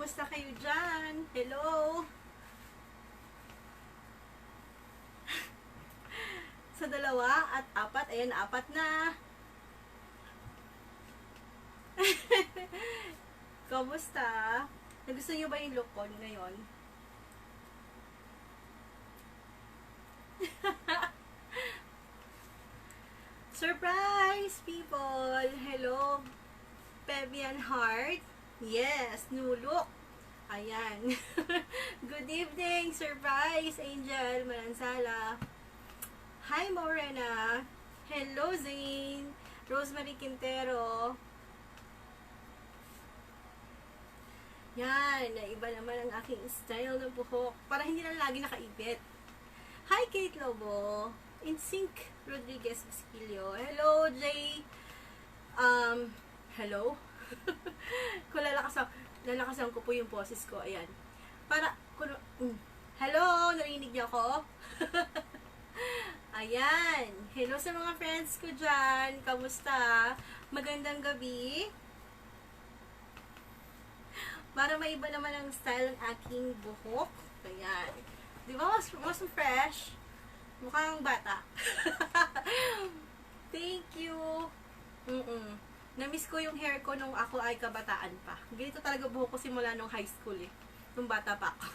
Kamusta kayo dyan? Hello? Sa 2 at 4, ayan, 4 na. Kamusta? Nagusto nyo ba yung look ko ngayon? Surprise, people! Hello, Pebian Heart. Yes, new look. Ayan. Good evening, surprise, Angel Manansala. Hi, Morena. Hello, Zane. Rosemary Quintero. Yan, naiba naman ang aking style ng buhok. Para hindi na lagi nakaibit. Hi, Kate Lobo. InSync Rodriguez Esquilio. Hello, Jay. Hello? Kung lalakasan ko po yung boses ko. Ayan. Hello, narinig niyo ako? Ayan. Hello sa mga friends ko dyan. Kamusta? Magandang gabi. Para maiba naman ang style ng aking buhok. Ayan. Di ba mas fresh? Mukhang bata. Thank you. Namiss ko yung hair ko nung ako ay kabataan pa. Ganito talaga buhok ko simula nung high school eh. Nung bata pa ako.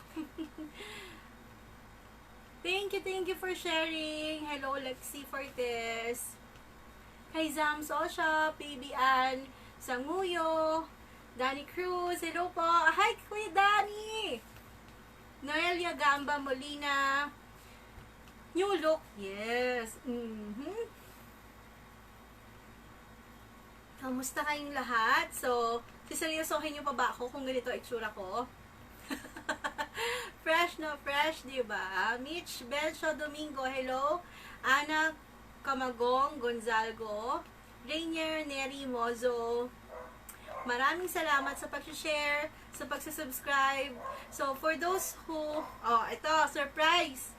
Thank you for sharing. Hello, Lexi Fortes. Kay Zam Sosha, Baby Ann, Sanguyo, Danny Cruz. Hello po. Hi, Kuya Danny. Noelia Gamba Molina. New look. Yes. Kamusta kayong lahat? So, siseryosohin niyo pa ba ako kung ganito itsura ko? Fresh na fresh, diba? Mitch Belcho Domingo, hello. Ana Camagong Gonzalgo. Rainier Neri Mozo. Maraming salamat sa pag-share, sa pag-subscribe. So, for those who, ito, surprise!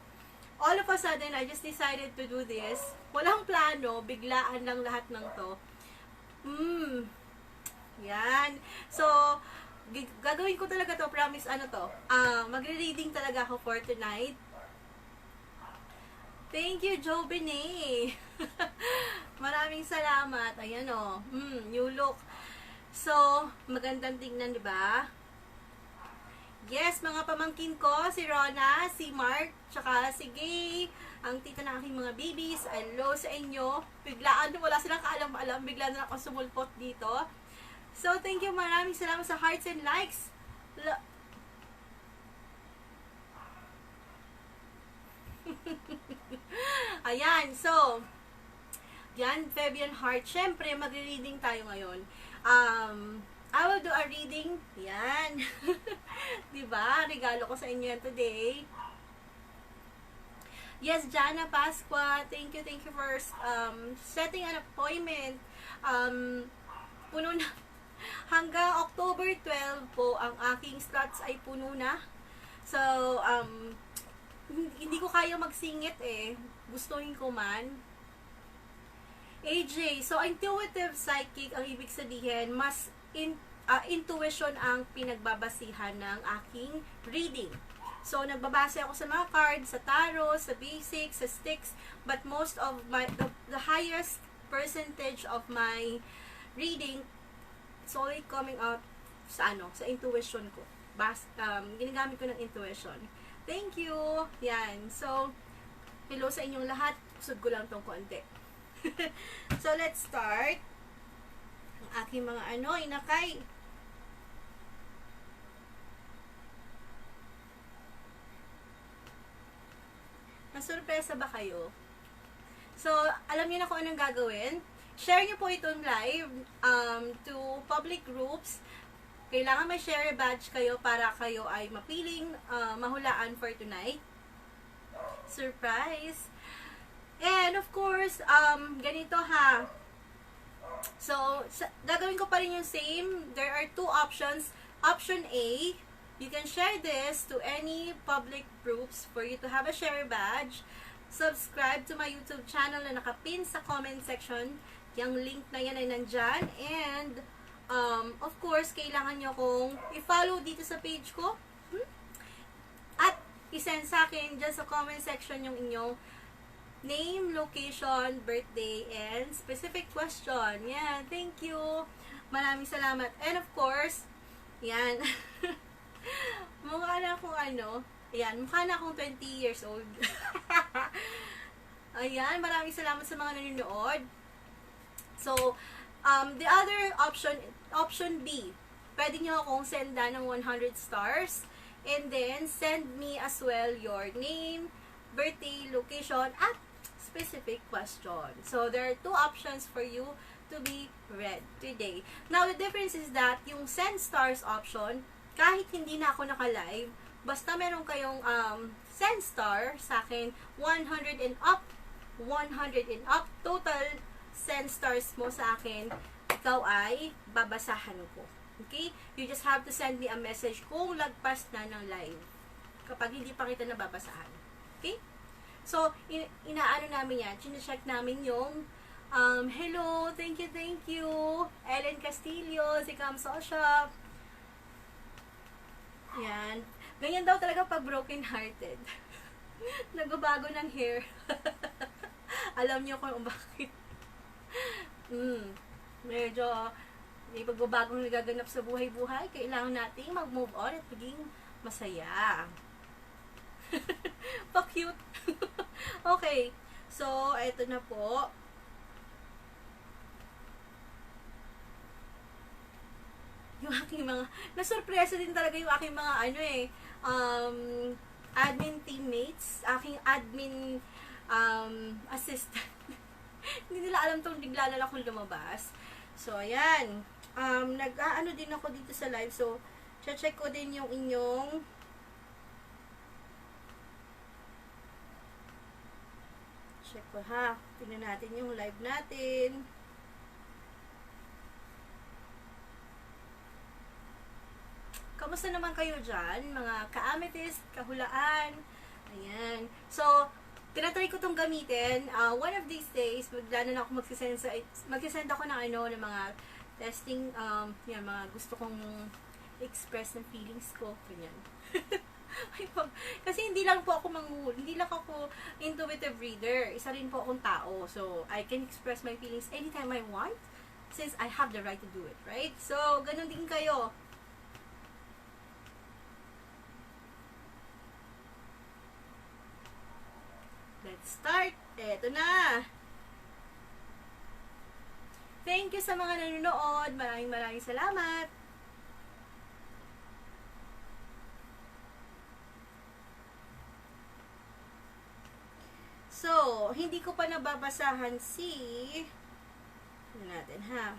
All of a sudden, I just decided to do this. Walang plano, biglaan lang lahat ng to. Yan. So, gagawin ko talaga to, promise, magre-reading talaga ako for tonight. Thank you, Joe Bene. Maraming salamat. Ayan o. New look. So, magandang tingnan, di ba? Yes, mga pamangkin ko, si Rona, si Mark, tsaka si Gay, ang tita ng aking mga babies. Hello sa inyo. Biglaan, wala silang kaalam-alam, bigla na ako sumulpot dito. So, thank you, maraming salamat sa hearts and likes. Ayan, so, yan, Fabian Heart. Siyempre, magre-reading tayo ngayon. I will do a reading. Yan. Diba? Regalo ko sa inyo yan today. Yes, Jana Pasqua. Thank you for setting an appointment. Puno na. Hanggang October 12 po, ang aking slots ay puno na. So, hindi ko kaya magsingit eh. Gustuhin ko man. AJ, so intuitive psychic, ang ibig sabihin, mas intuition ang pinagbabasihan ng aking reading. So, nagbabase ako sa mga cards, sa tarot, sa basics, sa sticks, but most of the highest percentage of my reading, it's only coming out sa intuition ko. Ginagamit ko ng intuition. Thank you! Yan. So, hello sa inyong lahat. Kusog ko lang tong konti. So, let's start. Ang aking mga inakay. Nasurpresa ba kayo? So, alam niyo na kung anong gagawin. Share niyo po itong live to public groups. Kailangan may share badge kayo para kayo ay mapiling mahulaan for tonight. Surprise! And of course, ganito ha. So, gagawin ko pa rin yung same. There are 2 options. Option A, you can share this to any public groups for you to have a share badge. Subscribe to my YouTube channel na nakapin sa comment section. Yung link na yan ay nandyan. And of course, kailangan nyo kong i-follow dito sa page ko. At isend sa akin dyan sa comment section yung inyong name, location, birthday, and specific question. Yan, thank you. Maraming salamat. And of course, yan. Mukha na akong mukha na akong 20 years old. Ayan, maraming salamat sa mga nanonood. So, the other option B, pwede nyo akong senda ng 100 stars, and then send me as well your name, birthday, location, at specific question. So, there are 2 options for you to be read today. Now, the difference is that yung send stars option, kahit hindi na ako naka-live, basta meron kayong send star sa akin, 100 and up, total send stars mo sa akin, ikaw ay babasahan ko. Okay? You just have to send me a message kung lagpas na ng live. Kapag hindi pa kita nababasahan. Okay? So, inaano namin yan. Chine-check namin yung hello, thank you. Ellen Castillo, si Cam Shop. Yan. Ganyan daw talaga pag broken-hearted. Nagbabago ng hair. Alam niyo kung bakit. Medyo may pagbabagong nagaganap sa buhay-buhay. Kailangan natin mag-move on at maging masaya. Pa-cute. Okay. So, eto na po. Yung aking mga, nasurpresa din talaga yung aking mga admin teammates, aking admin assistant. Hindi nila alam tong bigla na lang akong lumabas. So, ayan. Nag-aano din ako dito sa live. So, check ko din yung inyong check ko ha. Tingnan natin yung live natin. Kamusta naman kayo dyan? Mga ka-amethyst, kahulaan. Ayan. So, tinatry ko itong gamitin. One of these days, magdala na ako magsisend ako ng mga testing, mga gusto kong express ng feelings ko. Ganyan. Kasi hindi lang ako intuitive reader. Isa rin po akong tao. So, I can express my feelings anytime I want since I have the right to do it, right? So, ganun din kayo. Let's start. Eto na. Thank you sa mga nanonood. Maraming salamat. So, hindi ko pa nababasahan ano natin ha.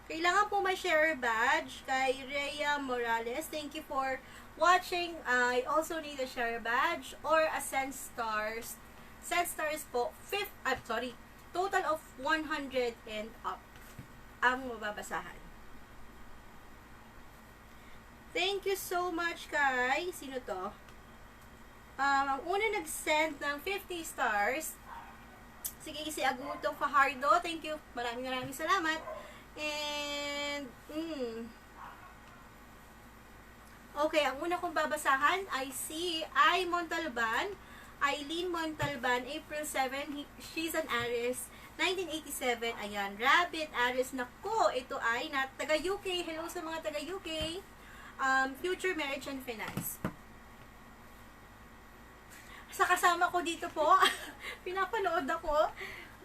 Kailangan po may share badge kay Rhea Morales. Thank you for watching. I also need a share badge or a send stars. Send stars po, total of 100 and up ang mababasahan. Thank you so much kay, sino to? Ang una nag-send ng 50 stars. Sige, si Aguto Fajardo. Thank you. Maraming salamat. And, okay, ang una kong babasahan ay si Montalban. Eileen Montalban, April 7. She's an Aries. 1987. Ayan, Rabbit Aries. Nako, ito ay taga-UK. Hello sa mga taga-UK. Future Marriage and Finance. Sa kasama ko dito po, pinapanood ako.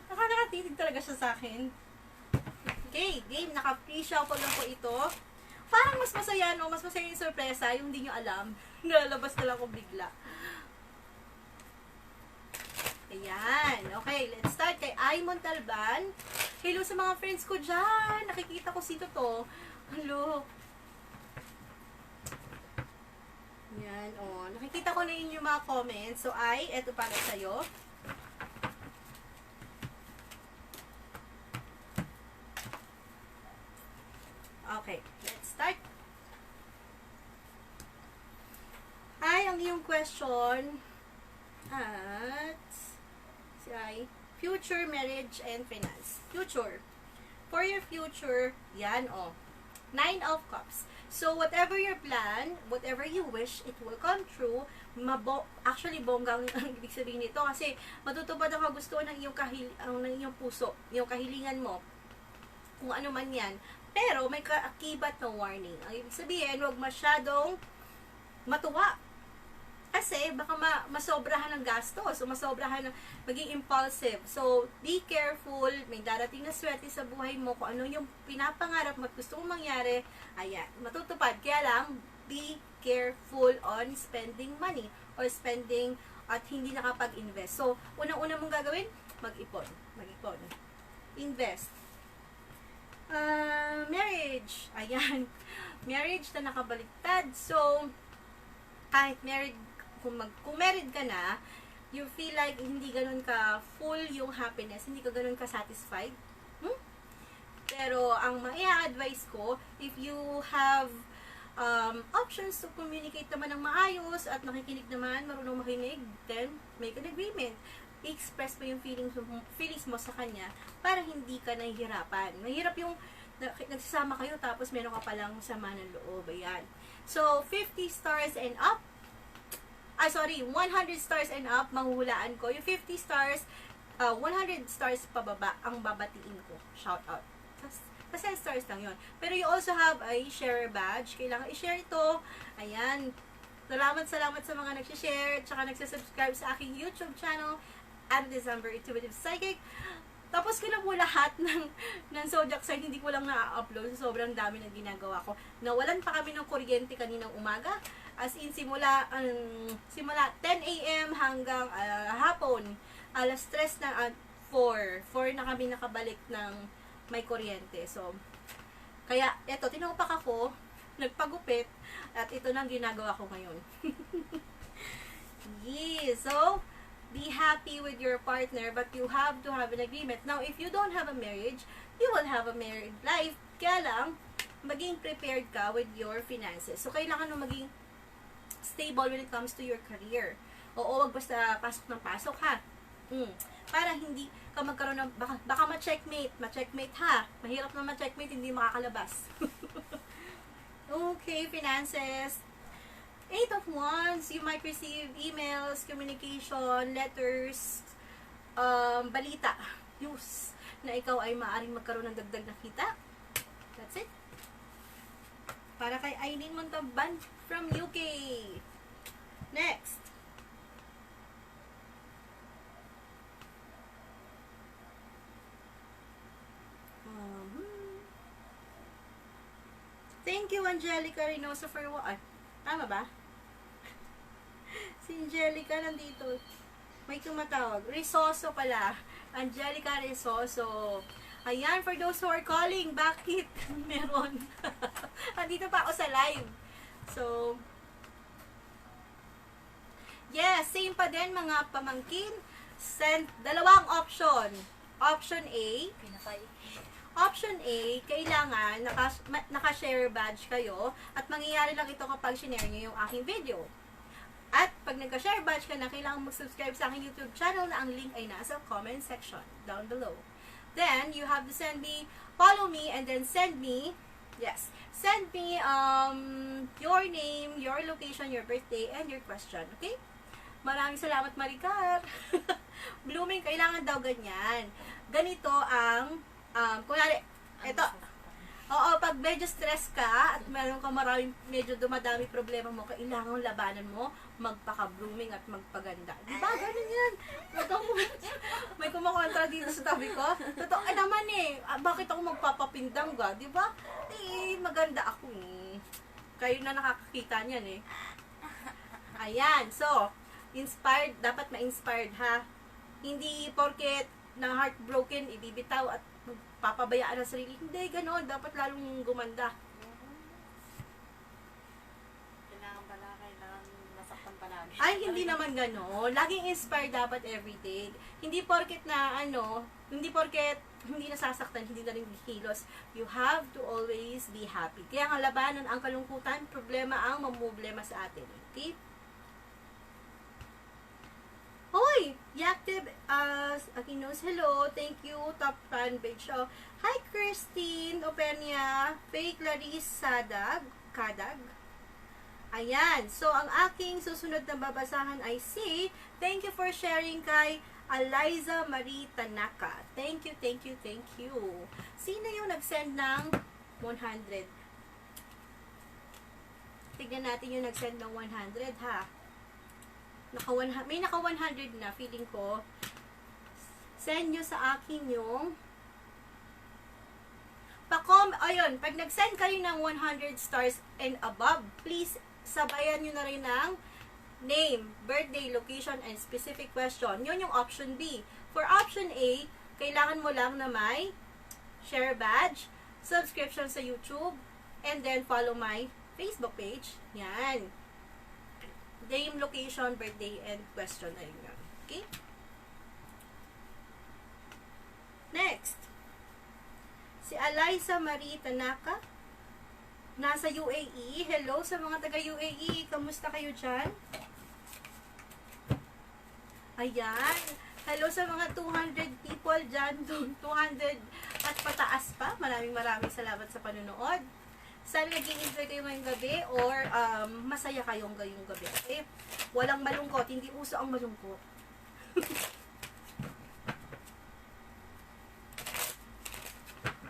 Nakakatitig talaga siya sa akin. Okay, game. Naka-free shuffle lang po ito. Parang mas masaya, no? Mas masaya yung sorpresa, yung hindi nyo alam. Nalalabas na lang ko bigla. Ayan. Okay, let's start kay Montalban. Hello sa mga friends ko dyan. Nakikita ko sito to. Hello. Yan, oh. Nakikita ko na yun yung mga comments. So, eto para sa'yo. Okay, let's start. Ang iyong question at future marriage and finance. Future. for your future, yan, oh. 9 of Cups. So, whatever your plan, whatever you wish, it will come true. Actually, bonggang ang ibig sabihin nito kasi matutupad ang kagustuhan ng ng iyong puso, yung kahilingan mo, kung ano man yan. Pero, may kaakibat na warning. Ang ibig sabihin, huwag masyadong matuwa. Kasi, baka masobrahan ng gastos, o masobrahan ng maging impulsive. So, be careful. May darating na swerte sa buhay mo. Kung ano yung pinapangarap mo at gusto mong mangyari, ayan, matutupad. Kaya lang, be careful on spending money or spending at hindi nakapag-invest. So, unang-una mong gagawin, mag-ipon. Mag-ipon. Invest. Marriage. Ayan. Marriage na nakabaliktad. So, kahit married, kung married ka na, you feel like hindi ganun ka full yung happiness, hindi ka ganun ka satisfied. Pero, ang mai-advise ko, if you have options to communicate naman ng maayos at nakikinig naman, marunong makinig, then make an agreement. I-express mo yung feelings mo sa kanya para hindi ka nahihirapan. Mahirap yung nagsasama kayo tapos meron ka palang sama ng loob. Ayan. So, 50 stars and up, 100 stars and up, mahuhulaan ko. Yung 50 stars, 100 stars pababa ang babatiin ko. Shout out. Kasi stars lang yun. Pero you also have a share badge. Kailangan i-share ito. Ayan. Salamat sa mga nag-share at saka nagsasubscribe sa aking YouTube channel, Ann December Intuitive Psychic. Tapos ko na po lahat ng zodiac sign, hindi ko lang na-upload. Sobrang dami ng ginagawa ko. Nawalan pa kami ng kuryente kaninang umaga. As in, simula 10 a.m. hanggang hapon. Alas 3 na 4 na kami nakabalik ng may kuryente. So, kaya, eto, tinupak ako, nagpagupit, at ito na ang ginagawa ko ngayon. Yeah, so, be happy with your partner, but you have to have an agreement. Now, if you don't have a marriage, you will have a married life. Kaya lang, maging prepared ka with your finances. So, kailangan mo maging stable when it comes to your career. Oo, wag basta pasok ng pasok, ha? Para hindi ka magkaroon ng, baka ma-checkmate ha. Mahirap na ma-checkmate, hindi makakalabas. Okay, finances. 8 of Wands, you might receive emails, communication, letters, balita, news, na ikaw ay maaaring magkaroon ng dagdag na kita. That's it. Para kay Aileen Montalban from UK. Next. Thank you, Angelica Reynoso, for what? Tama ba? Si Angelica nandito. May tumatawag. Resoso pala. Angelica Resoso. Ayan, for those who are calling, bakit meron? Andito pa ako sa live. So, yes, same pa din mga pamangkin. Send dalawang option. Option A, Option A, kailangan naka-share badge kayo at mangyayari lang ito kapag share nyo yung aking video. At pag nagka-share badge ka na, kailangan mag-subscribe sa aking YouTube channel na ang link ay nasa comment section down below. Then, you have to follow me, and then send me your name, your location, your birthday, and your question. Okay? Maraming salamat, Maricar. Blooming, kailangan daw ganyan. Ganito ang kunwari, ito. Oo, pag medyo stress ka at meron ka medyo dumadami problema mo, kailangan labanan mo, magpaka-blooming at magpaganda. Diba? Ganun yan. May kumukontra dito sa tabi ko. Totoo, naman bakit ako magpapapindang ga? Diba? Maganda ako Kayo na nakakakita niyan Ayan, so, inspired, dapat ma-inspired ha. Hindi porket na heartbroken, ibibitaw at papabayaan ang sarili. Hindi, gano'n. Dapat lalong gumanda. Kailangan nasaktan palagi. Ay, hindi naman gano'n. Laging inspired dapat everyday. Hindi porket hindi nasasaktan, hindi na rin kilos. You have to always be happy. Kaya ang labanan, ang kalungkutan, problema ang mamumblema sa atin. Okay? Hoy! Yaktiv Aquinos, hello. Thank you. Top fan page. Oh, hi, Christine Openia. Fake Clarice Kadag. Ayan. So, ang aking susunod na babasahan ay si, thank you for sharing kay Eliza Marie Tanaka. Thank you, thank you, thank you. Sino yung nag-send ng 100? Tignan natin yung nag-send ng 100, ha? May naka 100 na, feeling ko. Send nyo sa akin yung ayun, pag nag-send kayo ng 100 stars and above, please sabayan nyo na rin ng name, birthday, location, and specific question. Yun yung option B. For option A, kailangan mo lang na may share badge, subscription sa YouTube, and then follow my Facebook page. Yan. Name, location, birthday, and question. Ayun nga. Okay? Next. Si Eliza Marie Tanaka. Nasa UAE. Hello sa mga taga UAE. Kamusta kayo dyan? Ayan. Hello sa mga 200 people dyan. 200 at pataas pa. Maraming salamat sa panonood. Sana nag-i-enjoy kayo ngayong gabi or masaya kayong ngayong gabi. Okay? Walang malungkot. Hindi uso ang malungkot.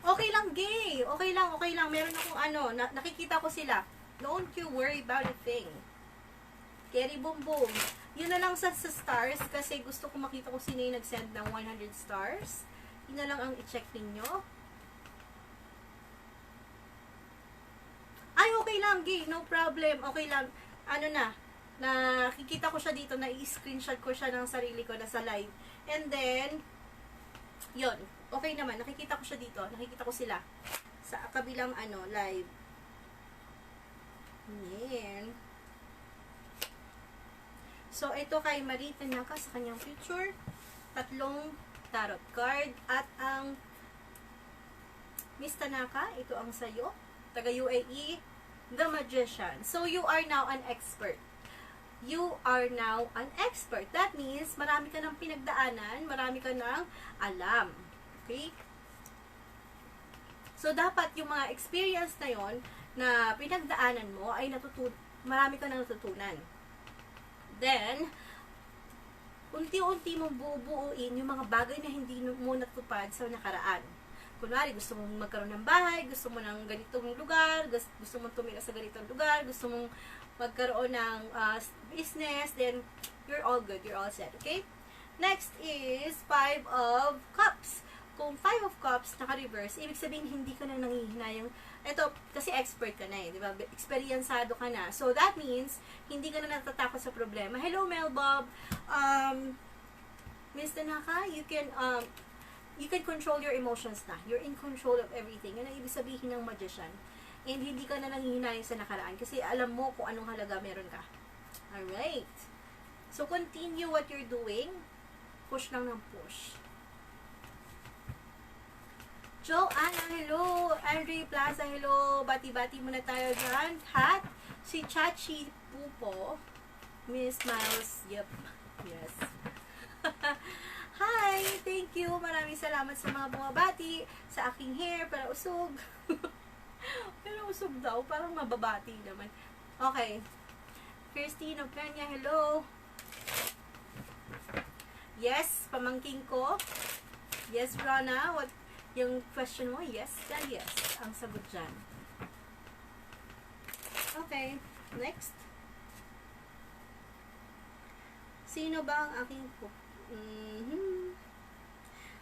Okay lang, gay. Okay lang. Meron akong nakikita ko sila. Don't you worry about a thing. Kerry boom boom. Yun na lang sa stars kasi gusto ko makita kung sino yung nag-send ng 100 stars. Yun na lang ang i-check ninyo. Ay, okay lang, gay. No problem. Okay lang. Nakikita ko siya dito, na-i-screenshot ko siya ng sarili ko na sa live. And then, yun. Okay naman. Nakikita ko siya dito. Nakikita ko sila sa kabilang live. Yan. So, ito kay Marie Tanaka sa kanyang picture. 3 tarot card. At ang Miss Tanaka, ito ang sayo. Taga UAE, The Magician. So, you are now an expert. You are now an expert. That means, marami ka ng pinagdaanan, marami ka ng alam. Okay? So, dapat yung mga experience na yon na pinagdaanan mo ay marami ka nang natutunan. Then, unti-unti mong bubuuin yung mga bagay na hindi mo natupad sa nakaraan. Kunwari, gusto mong magkaroon ng bahay, gusto mo ng ganitong lugar, gusto mong tumira sa ganitong lugar, gusto mong magkaroon ng business, then you're all good, you're all set, okay? Next is 5 of Cups. Kung 5 of Cups naka-reverse, ibig sabihin hindi ka na nangihinayang. Ito, kasi expert ka na eh, di ba? Eksperyensado ka na. So, that means, hindi ka na natatakot sa problema. Hello, Mel Bob. Miss Tanaka, you can control your emotions na. You're in control of everything. Yan ang ibig sabihin ng magician. And hindi ka na nangihinayang sa nakaraan kasi alam mo kung anong halaga meron ka. Alright. So, continue what you're doing. Push lang ng push. Joanna, hello. Andre Plaza, hello. Bati-bati muna tayo dyan. Hat. Si Chachi Pupo. Miss Miles. Yep. Yes. Hi. Thank you. Maraming salamat sa mga bumabati sa aking hair para usog. Pero usog daw. Parang mababati naman. Okay. Christine Openia, hello. Yes. Pamangking ko. Yes, Rana. What? Yung question mo, yes, then yes. Ang sagot dyan. Okay, next. Sino ba ang aking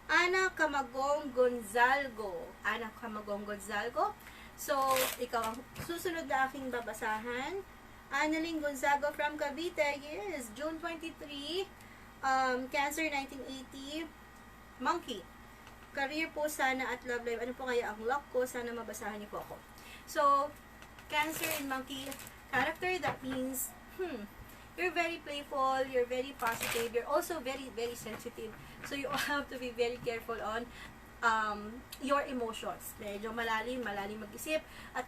Ana Camagong Gonzalgo. Ana Camagong Gonzalgo. So, ikaw ang susunod na aking babasahan. Annalyn Gonzago from Cavite. Yes, June 23. Cancer 1980. Monkey. Career po sana at love life. Ano po kaya ang luck ko? Sana mabasahan niyo po ako. So, Cancer and Monkey character, that means, you're very playful, you're very positive, you're also very, very sensitive. So, you have to be very careful on your emotions. Medyo malalim mag-isip, at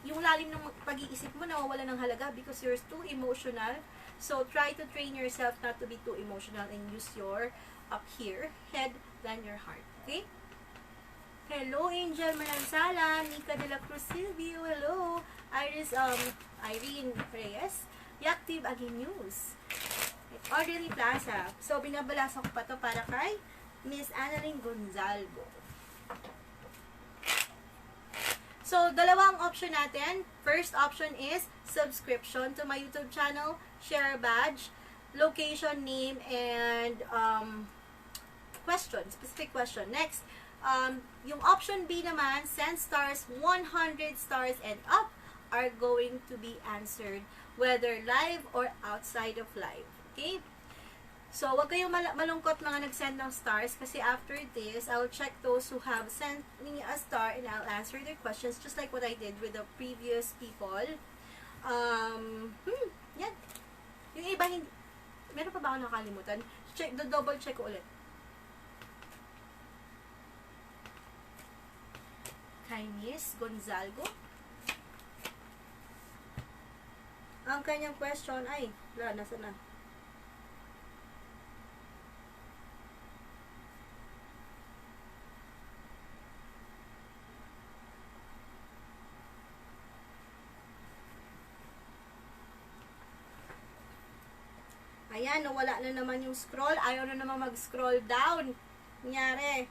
yung lalim ng pag-iisip mo nawawala ng halaga because you're too emotional. So try to train yourself not to be too emotional and use your up here head than your heart. Okay? Hello, Angel Manansala, Nika de la Cruz Silvio, hello, Iris, Irene Reyes, Yactive Agin News, Orderly Plaza. So, binabalasa ko pa to para kay Miss Annalyn Gonzalgo. So, dalawang option natin. First option is subscription to my YouTube channel, share badge, location, name, and question, specific question. Next, yung option B naman, send stars, 100 stars and up are going to be answered whether live or outside of live. Okay? So, wag kayong malungkot mga nag-send ng stars kasi after this, I'll check those who have sent me a star and I'll answer their questions just like what I did with the previous people. Yan. Yung iba, hindi, meron pa ba ako nakalimutan? Check, double check ko ulit. Kay Miss Gonzalgo. Ang kanyang question ay, nasa na? Ayan, nawala na naman yung scroll. Ayaw na naman mag-scroll down. Nangyari.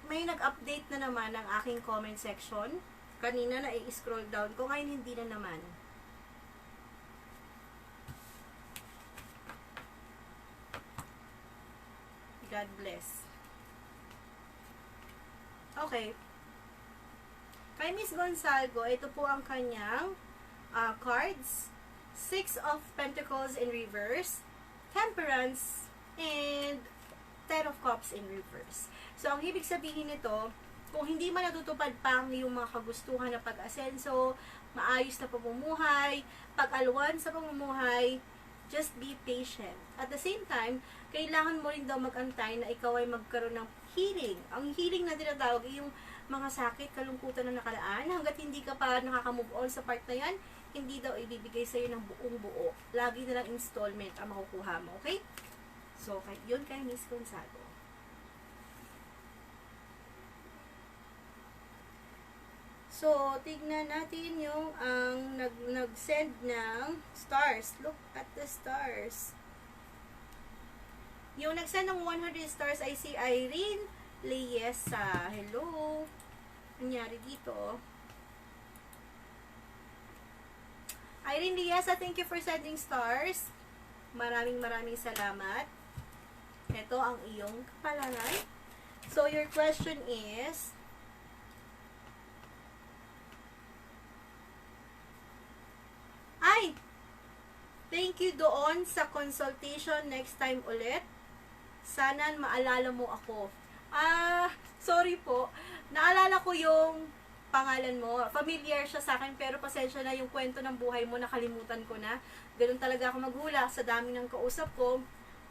May nag-update na naman ang aking comment section. Kanina na i-scroll down ko, ngayon hindi na naman. God bless. Okay. Kay Miss Gonzalgo, ito po ang kanyang cards. 6 of Pentacles in reverse, Temperance, and 10 of Cups in reverse. So, ang ibig sabihin nito, kung hindi man natutupad pa ang iyong mga kagustuhan na pag-asenso, maayos na pamumuhay, pag-alwan sa pamumuhay, just be patient. At the same time, kailangan mo rin daw mag-antay na ikaw ay magkaroon ng healing. Ang healing na tinatawag ay yung mga sakit, kalungkutan na nakaraan. Hanggat hindi ka pa nakaka-move on sa part na yan, hindi daw ibibigay sa'yo ng buong buo. Lagi na lang installment ang makukuha mo. Okay? So, yun kay Miss Gonzalo. So, tignan natin yung ang nag-send ng stars. Look at the stars. Yung nag-send ng 100 stars ay si Irene Liesa. Hello. Nangyari dito. Irene Liesa, thank you for sending stars. Maraming salamat. Ito ang iyong kapalangan. So, your question is, thank you doon sa consultation next time ulit. Sana maalala mo ako. Sorry po. Naalala ko yung pangalan mo. Familiar siya sa akin, pero pasensya na yung kwento ng buhay mo, nakalimutan ko na. Ganun talaga ako maghula sa dami ng kausap ko.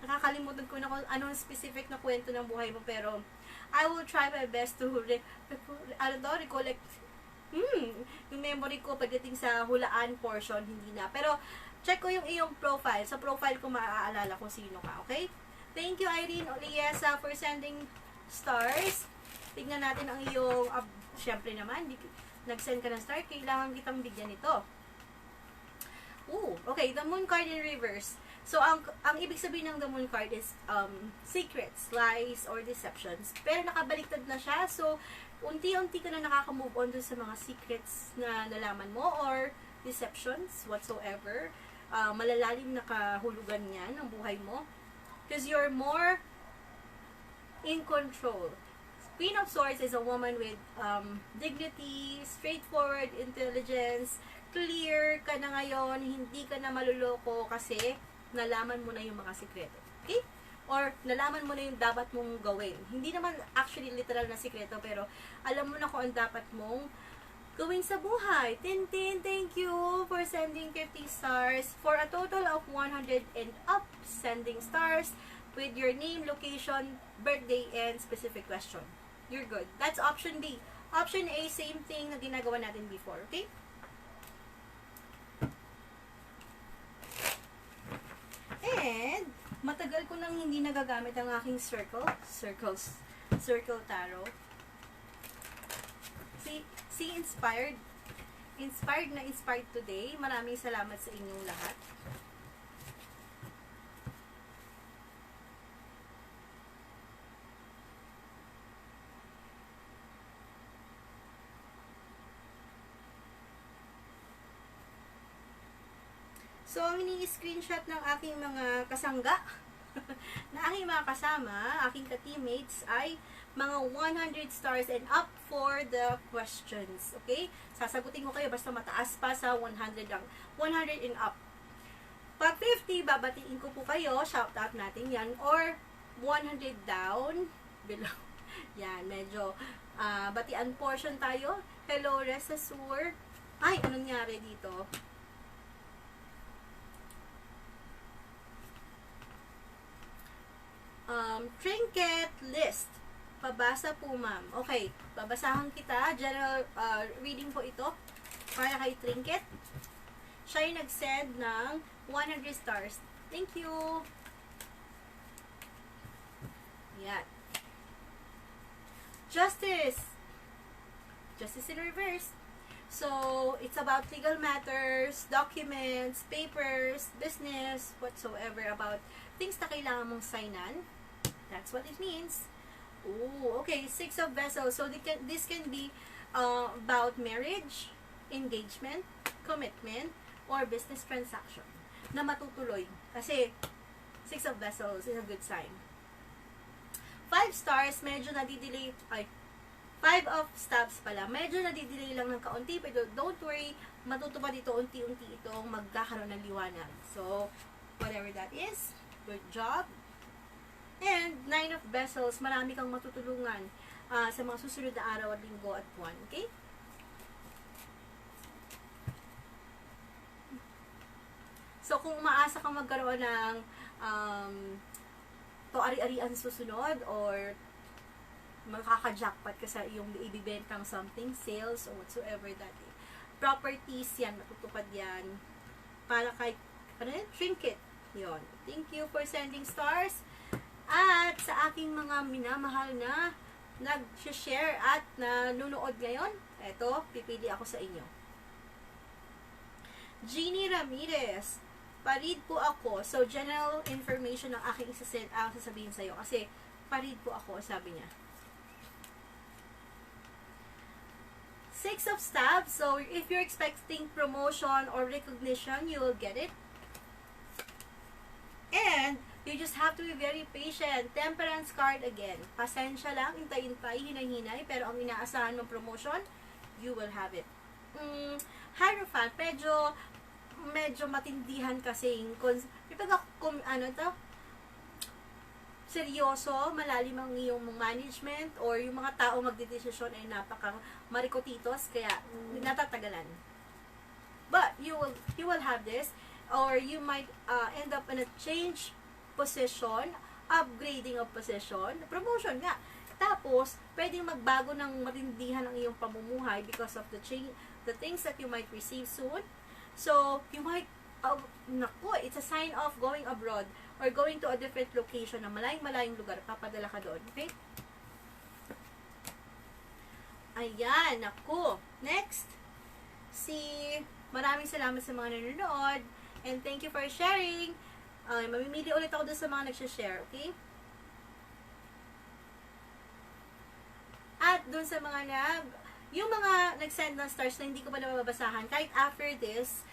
Nakakalimutan ko na kung anong specific na kwento ng buhay mo, pero I will try my best to recollect yung memory ko pagdating sa hulaan portion, hindi na. Pero, check ko yung iyong profile. Sa profile ko maaalala kung sino ka, okay? Thank you, Irene Oliesa, for sending stars. Tignan natin ang iyong, syempre naman, nag-send ka ng star, kailangan kitang bigyan ito. Okay, the Moon card in reverse. So, ang ibig sabihin ng the Moon card is secrets, lies, or deceptions. Pero nakabaliktad na siya, so, unti-unti ka na nakaka-move on dun sa mga secrets na nalaman mo or deceptions whatsoever. Malalalim na kahulugan niyan ng buhay mo. Because you're more in control. Queen of Swords is a woman with dignity, straightforward, intelligence, clear ka na ngayon, hindi ka na maluloko kasi nalaman mo na yung mga sikreto. Okay? or nalaman mo na yung dapat mong gawin. Hindi naman actually literal na sikreto, pero alam mo na kung ang dapat mong gawin sa buhay. Tintin, thank you for sending 50 stars for a total of 100 and up sending stars with your name, location, birthday, and specific question. You're good. That's option B. Option A, same thing na ginagawa natin before, okay? And, matagal ko nang hindi nagagamit ang aking circle tarot. See, inspired. Inspired na inspired today. Maraming salamat sa inyong lahat. So, ang ini-screenshot ng aking mga kasangga, na aking mga kasama, aking ka-teammates, ay mga 100 stars and up for the questions. Okay? Sasagutin ko kayo basta mataas pa sa 100 ang 100 and up. Pag 50, babatiin ko po kayo, shout out natin yan, or 100 down, below. Yan, medyo batian portion tayo. Hello, Resasur. Ay, ano nangyari dito? Trinket list. Pabasa po, ma'am. Okay, babasahan kita. General reading po ito para kay Trinket. Siya yung nag-send ng 100 stars. Thank you. Yan. Justice. Justice in reverse. So, it's about legal matters, documents, papers, business, whatsoever about things na kailangan mong signan. That's what it means. Ooh, okay, 6 of Vessels. So, this can be about marriage, engagement, commitment, or business transaction na matutuloy. Kasi, 6 of Vessels is a good sign. 5 stars, medyo nadidelay, 5 of Staves pala, medyo nadidelay lang ng kaunti, pero don't worry, matutupad dito unti-unti itong magkakaroon ng liwanag. So, whatever that is, good job. And 9 of Vessels, marami kang matutulungan sa mga susunod na araw at linggo at buwan. Okay? So, kung umaasa kang magkaroon ng ari-arian susunod or makaka-jackpot ka sa iyong ibibentang something, sales or whatsoever that is. Properties yan, matutupad yan. Para kay, Trinket. Yon. Thank you for sending stars. At sa aking mga minamahal na nag-share at nanonood ngayon, eto, pipili ako sa inyo. Jeannie Ramirez, parid po ako. So, general information ng aking sasabihin sa'yo. Kasi, parid po ako, sabi niya. 6 of Staves. So, if you're expecting promotion or recognition, you will get it. And, you just have to be very patient. Temperance card again. Pasensya lang, intay-intay, hinay-hinay, pero ang inaasahan mong promotion, you will have it. Hierophant, medyo matindihan kasing, seryoso, malalim ang iyong management, or yung mga tao magdedesisyon ay napaka marikotitos, kaya natatagalan. But, you will have this, or you might end up in a change position, upgrading of position, promotion nga. Tapos, pwedeng magbago ng matindihan ang iyong pamumuhay because of the things that you might receive soon. So, you might, it's a sign of going abroad or going to a different location na malayong lugar, papadala ka doon. Okay? Ayan, naku. Next, maraming salamat sa mga nanonood and thank you for sharing. Mamimili ulit ako doon sa mga nagsha-share, okay? At doon sa mga yung mga nag-send ng stars na hindi ko pa nababasahan, kahit after this,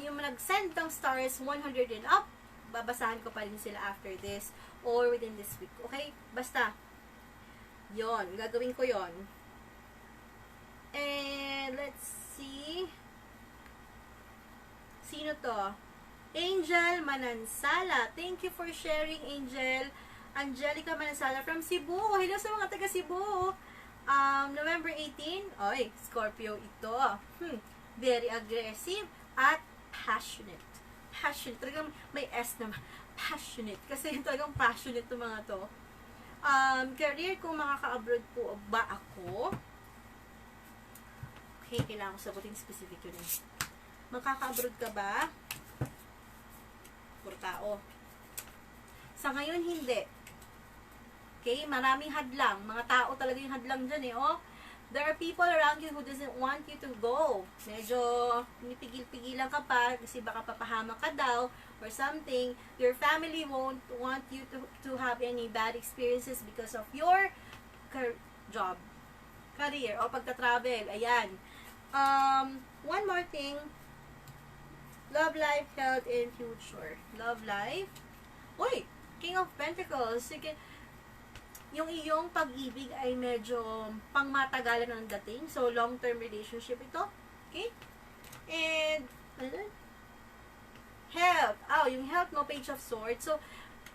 yung nag-send ng stars 100 and up, babasahan ko pa rin sila after this or within this week, okay? Basta, yon, gagawin ko yon. And let's see, sino to? Angel Manansala. Thank you for sharing, Angel. Angelica Manansala from Cebu. Hello sa mga taga Cebu. November 18. Oy, Scorpio ito. Very aggressive at passionate. Passionate. Talagang may S naman. Passionate. Kasi talagang passionate ng mga to. Career, kung makaka-abroad po ba ako? Okay, kailangan ko sagutin specific yun eh. Makaka-abroad ka ba? Puro tao. Sa ngayon, hindi. Okay, maraming hadlang. Mga tao talaga yung hadlang dyan eh, oh. There are people around you who doesn't want you to go. Medyo pinipigil-pigilan ka pa kasi baka papahamak ka daw or something. Your family won't want you to have any bad experiences because of your job, career, o pagta-travel. Ayan. One more thing. Love life, health, and future. Love life. Uy! King of Pentacles. Sige. Yung iyong pag-ibig ay medyo pangmatagalan ang dating. So, long-term relationship ito. Okay? And, health. Yung health mo, Page of Swords. So,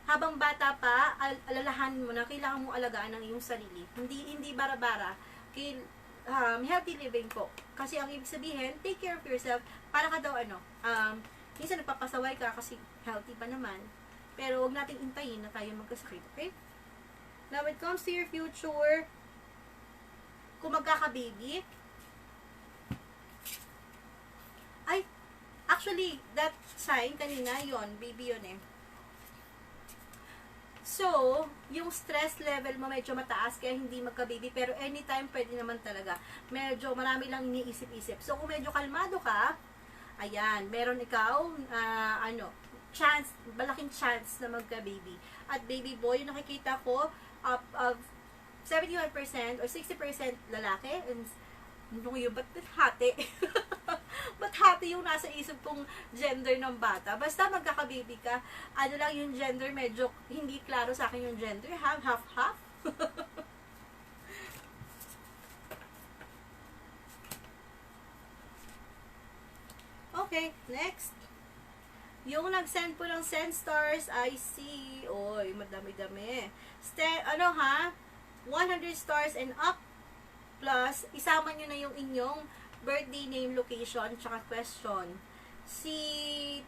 habang bata pa, alalahanin mo na kailangan mong alagaan ang iyong sarili. Hindi bara-bara. Okay? Healthy living po. Kasi ang ibig sabihin, take care of yourself. Para ka daw, minsan nagpapasaway ka kasi healthy pa naman. Pero, huwag nating intayin na tayo magkasakit. Okay? Now, when it comes to your future, kung magkaka-baby, actually, that sign kanina, yon baby yun eh. So, yung stress level mo medyo mataas, kaya hindi magka-baby, pero anytime pwede naman talaga. Medyo marami lang iniisip-isip. So, kung medyo kalmado ka, ayan, meron ikaw, malaking chance na magka-baby. At baby boy, yung nakikita ko, of 71% or 60% lalaki, and yung ba't hati? Ba't hati yung nasa isip kong gender ng bata? Basta magkaka-baby ka, lang yung gender, medyo hindi klaro sa akin yung gender, half. Okay, next. Yung nag-send po ng send stars, I see. Oy, madami-dami. 100 stars and up. Plus, isama nyo na yung inyong birthday name, location, tsaka question. Si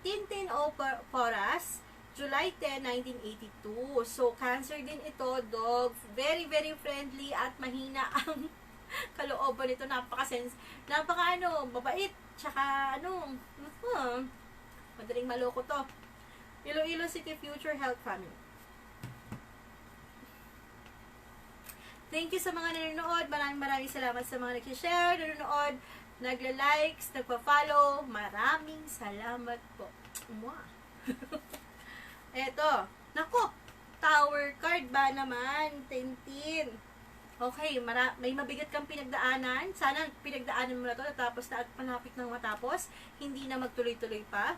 Tintin O. Porras, July 10, 1982. So, Cancer din ito, dog. Very, very friendly at mahina ang kalooban nito. Mabait. Tsaka, madaling maloko to. Iloilo City Future Health Family. Thank you sa mga nanonood. Maraming salamat sa mga nag-share, nanonood, nagla-likes, nagpa-follow. Maraming salamat po. Eto. Nako, Tower card ba naman? Tintin. Okay, may mabigat kang pinagdaanan. Sana pinagdaanan mo na to, tapos na at panapit ng matapos. Hindi na magtuloy-tuloy pa.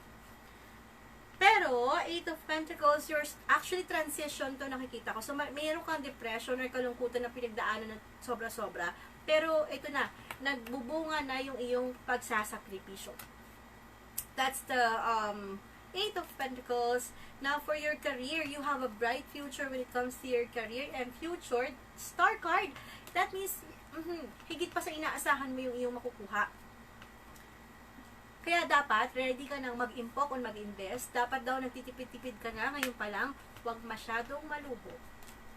Pero, 8 of Pentacles, yours actually transition to nakikita ko. So, mayroon kang depression or kalungkutan na pinagdaanan na sobra-sobra. Pero, ito na, nagbubunga na yung iyong pagsasakripisyo. That's the 8 of Pentacles. Now, for your career, you have a bright future when it comes to your career and future. Star card. That means, higit pa sa inaasahan mo yung iyong makukuha. Kaya dapat, ready ka nang mag-impok o mag-invest. Dapat daw nagtitipid-tipid ka na ngayon pa lang. Huwag masyadong malubo.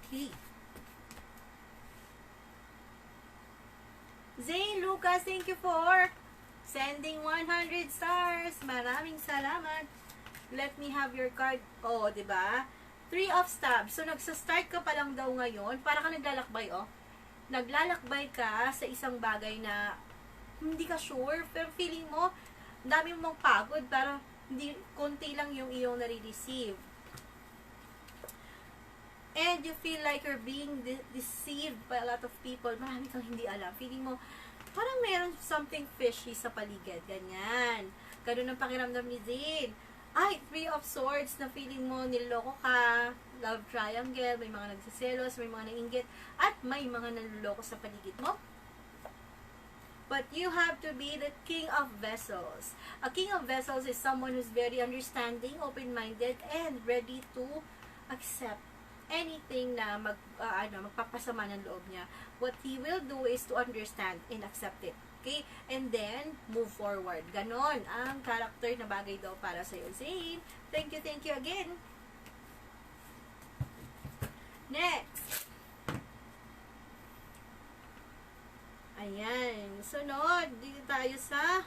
Okay. Zane Lucas, thank you for sending 100 stars. Maraming salamat. Let me have your card. Oh, diba? 3 of Stabs. So, nagsa-start ka pa lang daw ngayon. Para ka naglalakbay, oh. Naglalakbay ka sa isang bagay na hindi ka sure. Pero feeling mo, dami mong pagod, pero konti lang yung iyong nare-receive. And you feel like you're being deceived by a lot of people. Marami kang hindi alam. Feeling mo, parang mayroon something fishy sa paligid. Ganyan. Ganun ang pakiramdam ni Zane. 3 of Swords na feeling mo, niloloko ka. Love triangle, may mga nagsiselos, may mga nainggit, at may mga nanloloko sa paligid mo. but you have to be the king of vessels. A king of vessels is someone who's very understanding, open-minded, and ready to accept anything na magpapasama ng loob niya. What he will do is to understand and accept it. Okay? And then, move forward. Ganon ang character na bagay daw para sa'yo. Zane, thank you again. Next. Ayan. Sunod, dito tayo sa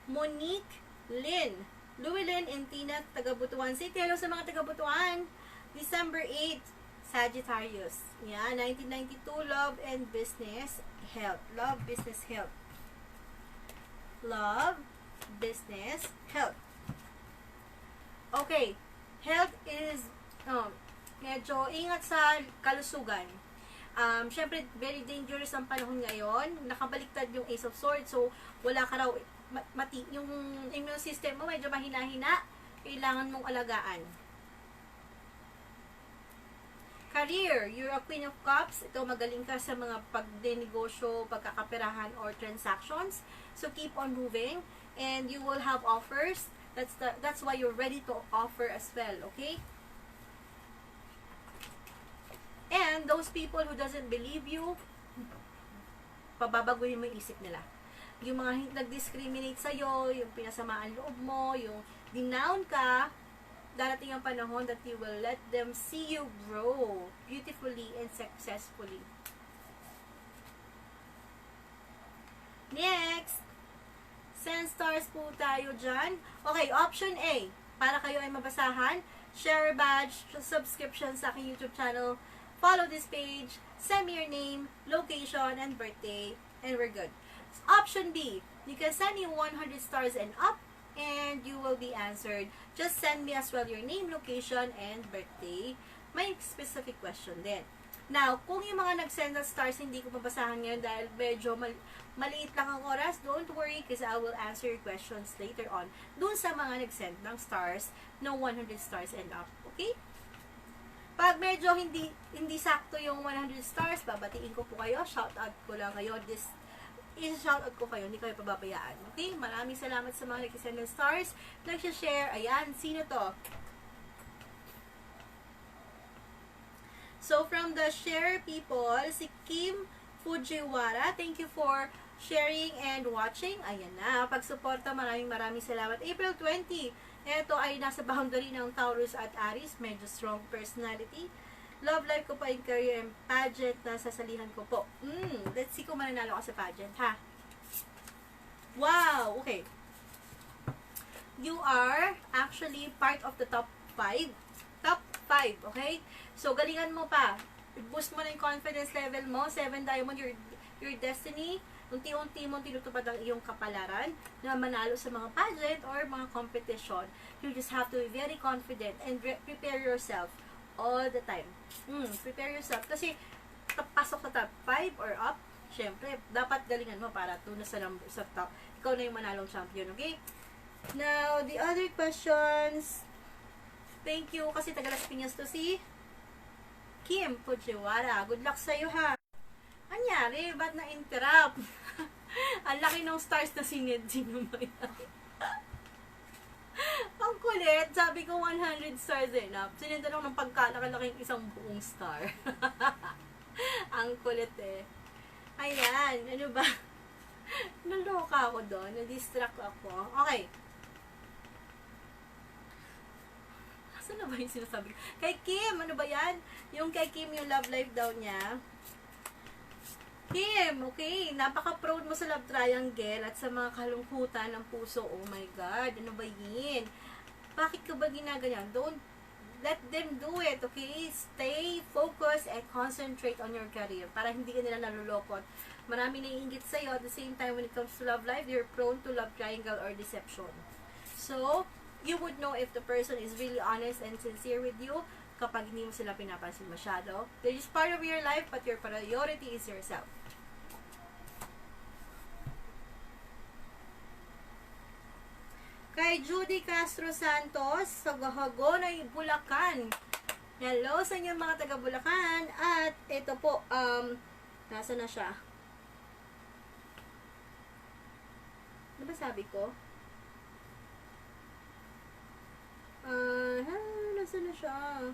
Monique Lynn. Llewellyn and Tina, taga Butuan City. Hello sa mga taga Butuan. December 8, Sagittarius. Yan, 1992, love and business, health. Love, business, health. Love, business, health. Okay. Health is, medyo ingat sa kalusugan. Syempre, very dangerous ang panahon ngayon. Nakabaliktad yung Ace of Swords. So, wala ka raw, yung immune system mo medyo mahina-hina. Kailangan mong alagaan. Career, you're a Queen of Cups. Ito, magaling ka sa mga pagdenegosyo, pagkakaperahan, or transactions. So, keep on moving. And you will have offers. That's why you're ready to offer as well, okay? And those people who doesn't believe you, pababaguhin mo yung isip nila. Yung mga nag-discriminate sa'yo, yung pinasamaan loob mo, yung dinown ka, darating ang panahon that you will let them see you grow beautifully and successfully. Next! Send stars po tayo dyan. Okay, option A. Para kayo ay mabasahan, share badge, subscription sa aking YouTube channel, follow this page, send me your name, location, and birthday, and we're good. Option B. You can send me 100 stars and up, and you will be answered. Just send me as well your name, location, and birthday. May specific question din. Now, kung yung mga nag-send ng stars, hindi ko mabasahan ngayon dahil medyo maliit lang ang oras, don't worry kasi I will answer your questions later on dun sa mga nag-send ng stars no 100 stars and up. Okay? Pag medyo hindi sakto yung 100 stars, babatiin ko po kayo, shoutout ko lang kayo, i-shoutout ko kayo, hindi kayo pababayaan. Okay? Maraming salamat sa mga nag-send ng stars, nag-share. Ayan, sino to? So, from the share people, si Kim Fujiwara, thank you for sharing and watching. Ayan na, pagsuporta, maraming salamat. April 20, ito ay nasa boundary ng Taurus at Aries, medyo strong personality. Love life ko pa in career and pageant na sasalihan ko po. Let's see kung mananalo ka sa pageant, ha? Wow! Okay. You are actually part of the top 5. Top 5, okay? So, galingan mo pa. Boost mo na yung confidence level mo. 7 Diamond, your destiny. Unti-unti mo tinutupad ang iyong kapalaran na manalo sa mga pageant or mga competition. You just have to be very confident and prepare yourself all the time. Prepare yourself. Kasi, pasok sa top 5 or up, syempre, dapat galingan mo para tunas sa top. Ikaw na yung manalong champion, okay? Now, the other questions, thank you, kasi taga Las Piñas to si Kim Fujiwara. Good luck sa'yo, ha? Anyari? Ba't na-interrupt? Ang laki ng stars na sinid. Sino ba yan? Ang kulit. Sabi ko 100 stars enough. Sinenda lang ng pagkalaki-laking isang buong star. Ang kulit eh. Ayan. Ano ba? Naloka ako doon. Na-distract ako. Okay. Saan na ba yung sinasabi? Kay Kim, ano ba yan? Yung kay Kim, yung love life daw niya. Kim, okay, napaka-proud mo sa love triangle at sa mga kalungkutan ng puso. Oh my God, ano ba yun? Bakit ka ba ginaganyan? Don't let them do it, okay? Stay focused and concentrate on your career para hindi ka nila nalulokot. Marami naiingit sa'yo. At the same time, when it comes to love life, you're prone to love triangle or deception. So, you would know if the person is really honest and sincere with you kapag hindi mo sila pinapansin masyado. They're just part of your life, but your priority is yourself. Kay Judy Castro Santos, sa Gahagonay, Bulacan. Hello sa inyo mga taga Bulacan. At ito po, nasa na siya? Ano ba sabi ko? Nasa na siya?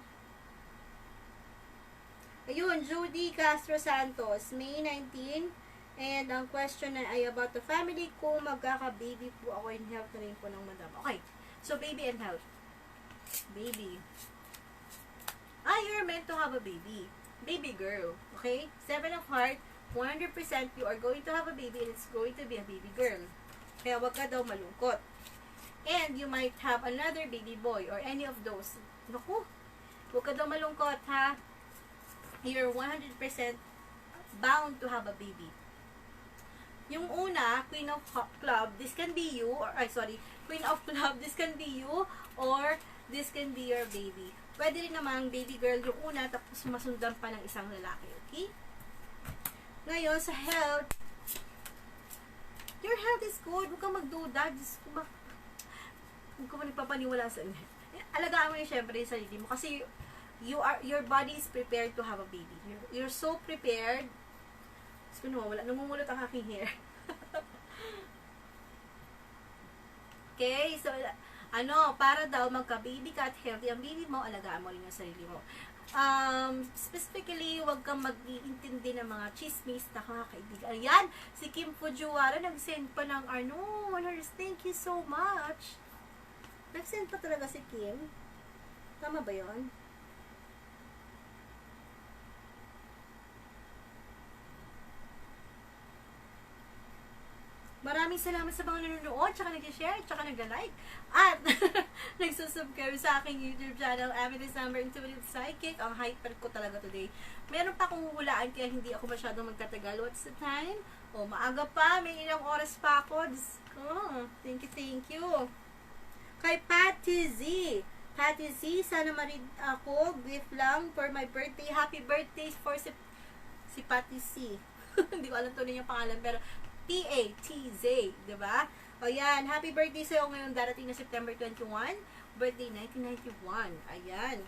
Ayun, Judy Castro Santos, May 19. And ang question na ay about the family ko. Magkaka-baby po ako in health na rin po ng madam. Okay, so baby and health. Baby. You're meant to have a baby. Baby girl. Okay? 7 of heart, 100% you are going to have a baby and it's going to be a baby girl. Kaya wag ka daw malungkot. And you might have another baby boy or any of those. Naku, wag ka daw malungkot, ha? You're 100% bound to have a baby. Yung una, Queen of Club, this can be you, or, Queen of Club, this can be you, or this can be your baby. Pwede rin namang baby girl yung una, tapos masundan pa ng isang lalaki, okay? Ngayon, sa health, your health is good. Huwag kang magduda. Huwag ka nagpapaniwala sa inyo. Alagaan mo yung syempre yung sarili mo. Kasi, your body is prepared to have a baby. You're so prepared. Namumulot ang aking hair. Okay, so, para daw magka-baby ka at healthy ang baby mo, alagaan mo rin yung sarili mo. Specifically, huwag kang mag-iintindi ng mga chismis na kakaibigan. Ayan, si Kim Fujiwara nag-send pa ng thank you so much. Nag-send pa talaga si Kim. Tama ba yun? Maraming salamat sa mga nanonood, tsaka nag-share, tsaka nag-like, at nagsusubscribe sa aking YouTube channel, Amethyst Number Intuitive Psychic. Ang hyper ko talaga today. Meron pa akong hulaan, kaya hindi ako masyadong magtatagal. What's the time? Maaga pa. May ilang oras pa ako. Thank you. Kay Patty Z. Patty Z, sana marid ako. Gift lang for my birthday. Happy birthday for si Patty Z. Hindi ko alam tuloy yung pangalan, pero P-A-T-Z, diba? O yan, happy birthday sa'yo ngayon darating na September 21, birthday 1991. Ayan.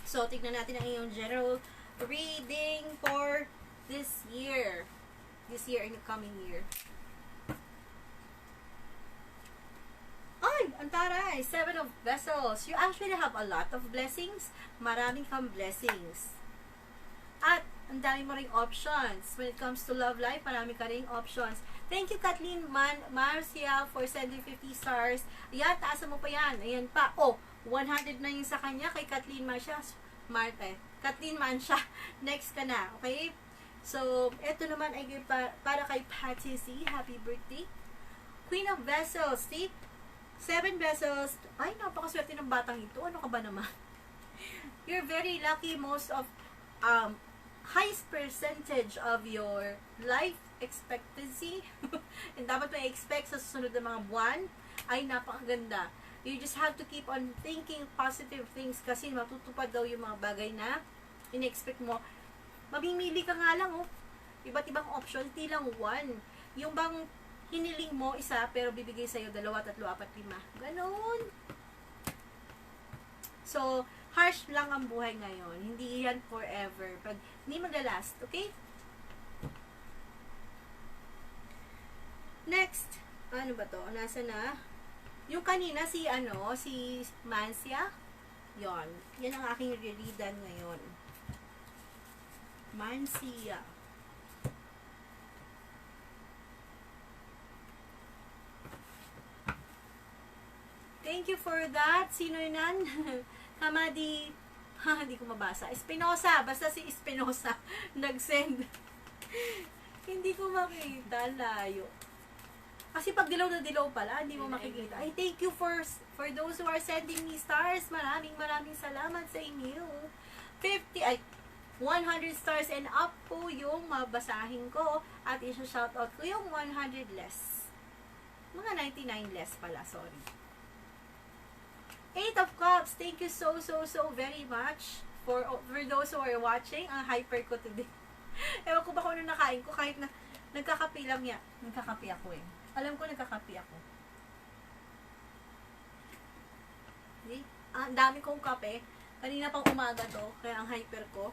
So, tignan natin ang iyong general reading for this year. This year and the coming year. Ay, ang taray! 7 of Vessels. You actually have a lot of blessings. Maraming kang blessings. At ang dami mo ring options. When it comes to love life, marami ka ring options. Thank you, Kathleen Marcia, for sending 50 stars. Ayan, taasan mo pa yan. Ayan pa. 100 na yun sa kanya kay Kathleen Marcia. Kathleen Marcia. Next ka na. Okay? So, eto naman ay para kay Patty C. Happy birthday. Queen of Vessels. See? 7 vessels. Ay, napakaswerte ng batang ito. Ano ka ba naman? You're very lucky. Most of highest percentage of your life expectancy and dapat may expect sa susunod na mga buwan ay napakaganda. You just have to keep on thinking positive things kasi matutupad daw yung mga bagay na in-expect mo. Mamimili ka nga lang, iba't ibang options, hindi lang one. Yung bang hiniling mo isa pero bibigay sa'yo 2, 3, 4, 5. Ganon. So, harsh lang ang buhay ngayon. Hindi yan forever. Hindi maglalast, okay? Next, ano ba to? Nasa na? Yung kanina, si Mancia. Yon. Yan ang aking rereadan ngayon. Mancia. Thank you for that. Sino yun? Hamadi, hindi ko mabasa. Espinosa, basta si Espinosa nag-send. Hindi ko makita, layo. Kasi pag dilaw na dilaw pala, hindi mo makikita. Ay, thank you for those who are sending me stars. Maraming salamat sa inyo. 100 stars and up po yung mabasahin ko. At isa-shoutout ko yung 100 less. Mga 99 less pala, sorry. 8 of Cups, thank you so very much for those who are watching. Ang hyper ko today. Ewan ko ba kung ano nakain ko, kahit na nagkakape lang yan. Nagkakape ako eh. Alam ko nagkakape ako. Ang dami kong kape. Kanina pang umaga to, kaya ang hyper ko.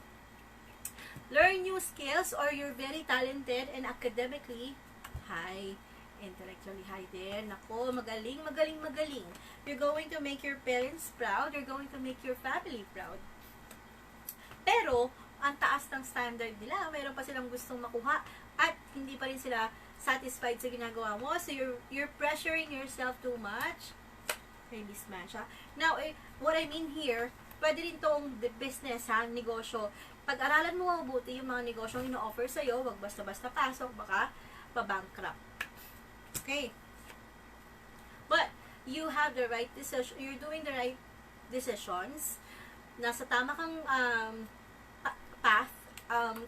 Learn new skills or you're very talented and academically high. Intellectually high din. Ako, magaling, magaling, magaling. You're going to make your parents proud. You're going to make your family proud. Pero, ang taas ng standard nila. Meron pa silang gustong makuha at hindi pa rin sila satisfied sa ginagawa mo. So, you're pressuring yourself too much. Maybe smash, ha? Now, what I mean here, pwede rin tong business, ha? Negosyo. Pag-aralan mo mabuti yung mga negosyong ino-offer sa'yo, wag basta-basta pasok, baka pa-bankrupt. Okay. But, you have the right decision, you're doing the right decisions. Nasa tama kang path,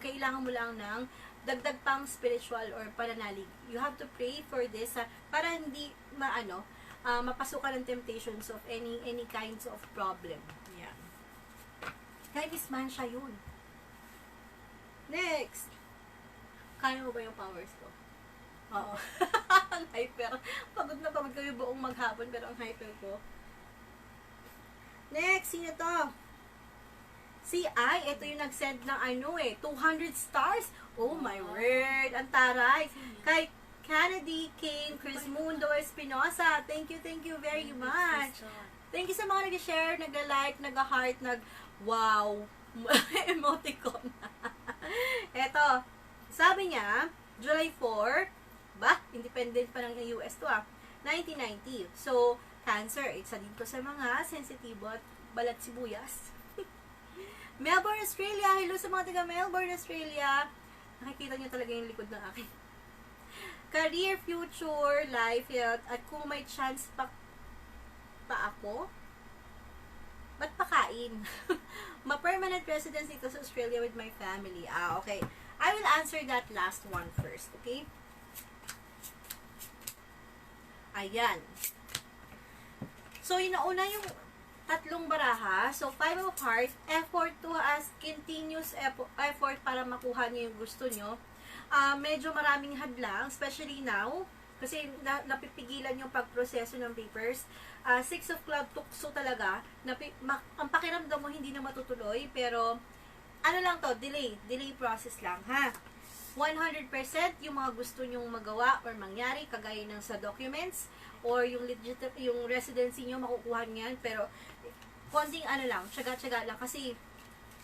kailangan mo lang ng dagdag pang spiritual or pananalig. You have to pray for this, para hindi mapasukan ng temptations of any kinds of problem. Yan. Kahit isman siya yun. Next. Kaya mo ba yung powers ko? Oo. Ang hyper. Pagod na pagod kami buong maghapon, pero ang hyper ko. Next, sino to? Si I, ito yung nag-send ng 200 stars. Oh my word, ang taray. Kay Kennedy Kane, Chris Mundo Espinosa, thank you very much. Thank you sa mga nag-share, nag-like, nag-heart, wow, emoticon. Eto, sabi niya, July 4, independent pa ng US to 1990. So, Cancer, isa din to sa mga sensitibo at balat sibuyas. Melbourne, Australia. Hello sa mga taga Melbourne, Australia. Nakikita niyo talaga yung likod ng akin. Career, future, life, health, at kung may chance pa ako, ba't pakain? Ma-permanent residence dito sa Australia with my family. Okay. I will answer that last one first, okay? Ayan. So, inauna yung tatlong baraha. So, Five of Hearts, effort to as continuous effort para makuha niyo yung gusto niyo. Medyo maraming hadlang, especially now, kasi napipigilan yung pagproseso ng papers. Six of Clubs, tukso talaga. Ang pakiramdam mo hindi na matutuloy, pero ano lang to, delay process lang, ha? 100% yung mga gusto nyong magawa or mangyari, kagaya ng sa documents, or yung residency nyo, makukuha niyan, pero konting lang, tsaga-tsaga lang, kasi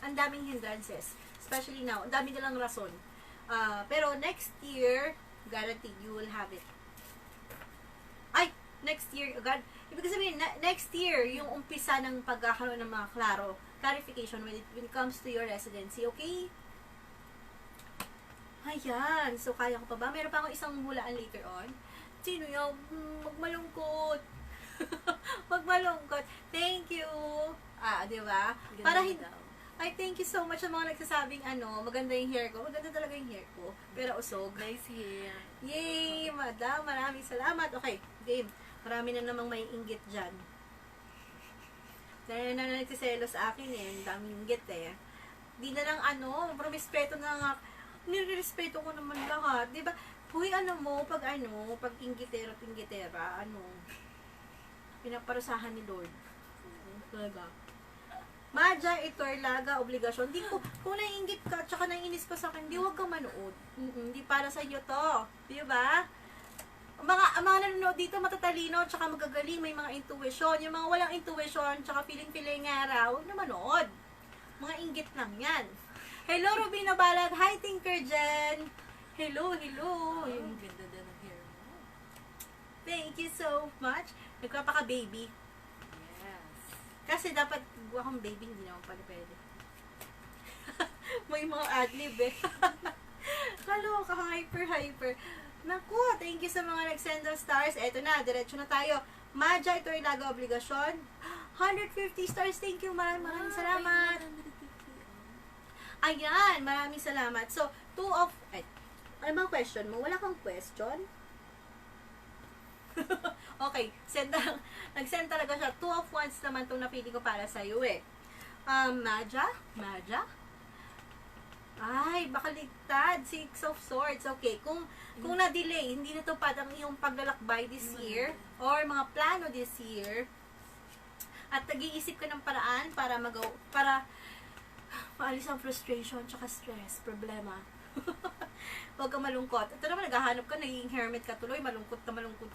ang daming hindrances, especially now, ang dami nilang rason. Pero next year, guaranteed you will have it. Next year, ibig sabihin, next year, yung umpisa ng pagkakaroon ng mga clarification when it comes to your residency, okay? Ayan, so kaya ko pa ba? Meron pa akong isang hulaan later on. Sino yung magmalungkot? Magmalungkot. Thank you. Diba? Para hindi, thank you so much sa mga nagsasabing maganda yung hair ko. Maganda talaga yung hair ko. Pero usog. Nice hair. Yay, madam. Maraming salamat. Okay, game. Marami na namang may inggit dyan. Dahil na nagsiselos sa akin Ang daming inggit Di na lang promispeto na nga. Nirespeto ko naman lahat. Diba? Huy, pag inggitera, pinaparusahan ni Lord. Talaga. Madya, Itorlaga, obligasyon. Kung naiinggit ka, tsaka naiinis ka sa akin, huwag kang manood. Hindi para sa iyo to. Diba? Ang mga nanonood dito, matatalino, tsaka magagaling, may mga intuition. Yung mga walang intuition, tsaka feeling nga huwag na manood. Mga inggit lang yan. Hello, Rubina Balag. Hi, Tinker Jen. Hello. Yung ganda din ng hair mo. Thank you so much. Nagpapaka-baby. Yes. Kasi dapat gawa kang baby, hindi naman pala pwede. May mga adlib Kaloka, hyper. Naku, thank you sa mga nag-send of stars. Eto na, diretso na tayo. Madja, ito yung laga obligasyon. 150 stars, thank you. Maraming salamat. Ayan, maraming salamat. So, ano bang question mo? Wala kang question? Okay, nag-send talaga siya. 2 of Wands naman itong napili ko para sa iyo Madja? Ay, bakaligtad. 6 of Swords. Okay, kung na-delay, hindi natupad ang iyong paglalakbay this year, or mga plano this year, At nag-iisip ka ng paraan para maalis ang frustration, tsaka stress, problema. Huwag ka malungkot. Ito naman, naghahanap ka, naging hermit ka tuloy, malungkot ka,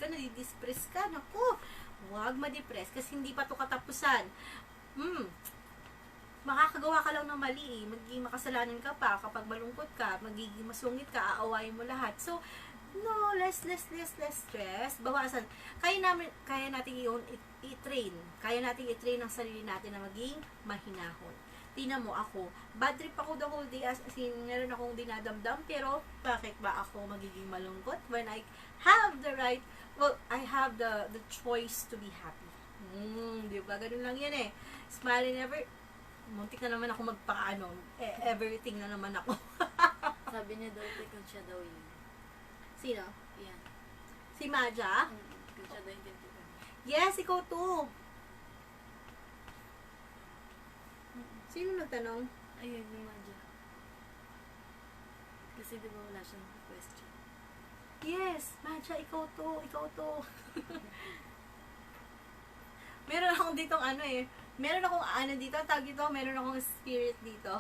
nadidistress ka. Naku, huwag ma-depress kasi hindi pa to katapusan. Makakagawa ka lang ng mali magiging makasalanan ka pa kapag malungkot ka, magiging masungit ka, aawayin mo lahat. So, no, less stress, bawasan. Kaya natin i-train. Kaya natin i-train ang sarili natin na maging mahinahon. Tingnan mo ako, bad trip ako the whole day as in, meron akong dinadamdam, pero bakit ba ako magiging malungkot when I have the right, I have the choice to be happy. Di ba? Ganun lang yan eh. Smile and never, muntik na naman ako magpakaano, everything na naman ako. Sabi niya daw, kung siya daw yun. Sino? Yan. Si Maja? Kung siya daw yung ganito. Yes, ikaw to. Sino nagtanong? Ayun, yung Maja. Kasi di ba wala siyang question. Yes, Maja, ikaw to. Meron akong ditong meron akong meron akong spirit dito.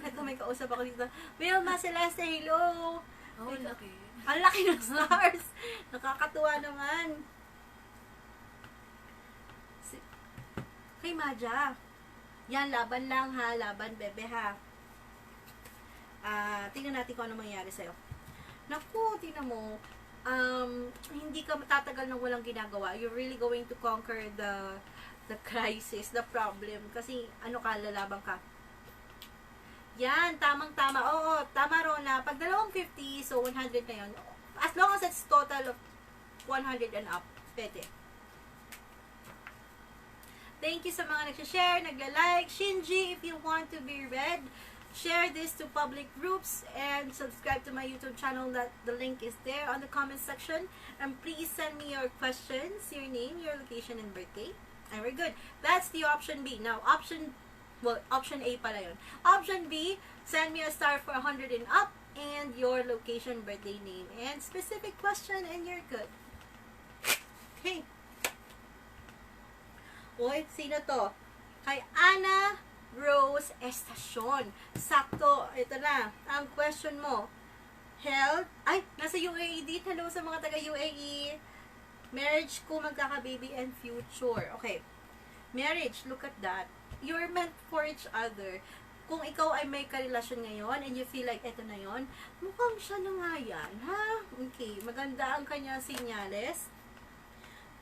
Ito, may kausap ako dito. Wilma Celeste, hello! Oh, laki. Ang laki ng stars! Nakakatuwa naman. Kay Maja. Yan, laban lang ha. Laban, bebe ha. Tingnan natin kung ano mangyari sa'yo. Naku, tingnan mo. Hindi ka matatagal ng walang ginagawa. You're really going to conquer the crisis, the problem. Kasi, lalaban ka. Yan, tamang-tama. Oo, tama, Rona. Pag 250, so 100 na yun. As long as it's total of 100 and up, pwede. Thank you sa mga nagsha-share, nagla-like. Shinji, if you want to be read, share this to public groups and subscribe to my YouTube channel. That the link is there on the comment section. And please send me your questions, your name, your location, and birthday. And we're good. That's the option B. Now, option A pala yun. Option B, send me a star for 100 and up and your location, birthday, name, and specific question, and you're good. Okay. Uy, sino to? Kay Ana Rose Estacion. Sakto. Ito na. Ang question mo. Health. Ay, nasa UAE din. Hello sa mga taga UAE. Marriage ko, magkaka-baby, and future. Okay. Marriage, look at that. You're meant for each other. Kung ikaw ay may karelasyon ngayon and you feel like eto na yon, mukhang siya na nga yan, ha? Okay. Maganda ang kanya sinyales.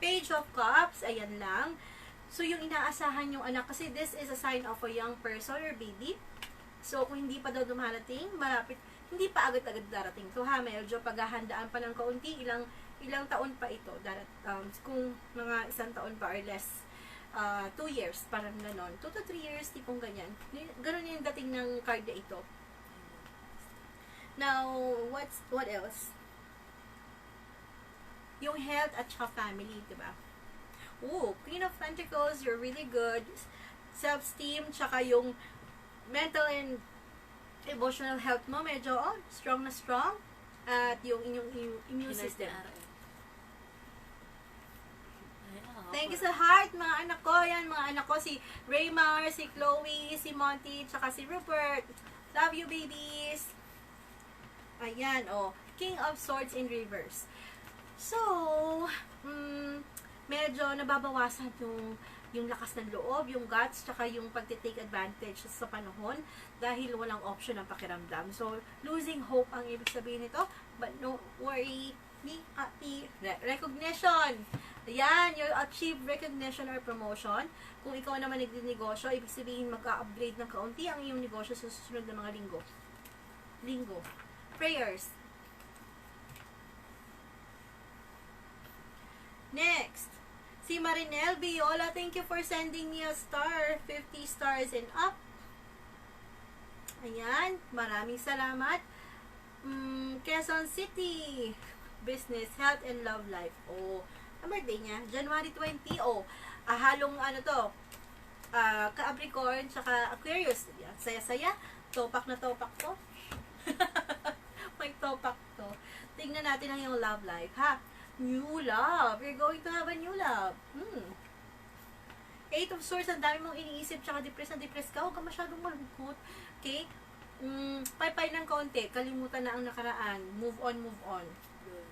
Page of Cups. Ayan lang. So, yung inaasahan yung anak, kasi this is a sign of a young person or baby. So, kung hindi pa daw dumarating, malapit, hindi pa agad-agad darating. So, medyo paghahandaan pa ng kaunti, ilang taon pa ito. Kung mga 1 taon pa or less, 2 years, parang ganon. 2 to 3 years, tipong ganyan. Ganon yung dating ng card na ito. Now, what else? Yung health at saka family, diba? Ooh, Queen of Pentacles, you're really good. Self-esteem, tsaka yung mental and emotional health mo, medyo, strong na strong. At yung inyong immune system. Thank you sa heart, mga anak ko. Yan, mga anak ko, si Raymar, si Chloe, si Monty, tsaka si Rupert. Love you, babies. Ayan, King of Swords in reverse. So, medyo nababawasan yung lakas ng loob, yung guts, tsaka yung pagtitake advantage sa panahon dahil walang option ang pakiramdam. So, losing hope ang ibig sabihin nito, but no worry, be happy. Recognition! Ayan, you'll achieve recognition or promotion. Kung ikaw naman nagdinegosyo, ibig sabihin mag-upgrade ng kaunti ang iyong negosyo sa susunod na mga linggo. Prayers. Next, si Marinel Viola, thank you for sending me a star. 50 stars and up. Ayan, maraming salamat. Quezon City, business, health, and love life. Ang birthday niya, January 20. Halong ka-Capricorn, tsaka Aquarius. Saya-saya. Topak na topak to. May topak to. Tingnan natin ang yung love life, ha? New love. You're going to have a new love. Eight of Swords, ang dami mong iniisip, tsaka depressed ka, huwag ka masyadong malungkot. Okay? Paypay ng kaunti, kalimutan na ang nakaraan. Move on, move on. Good.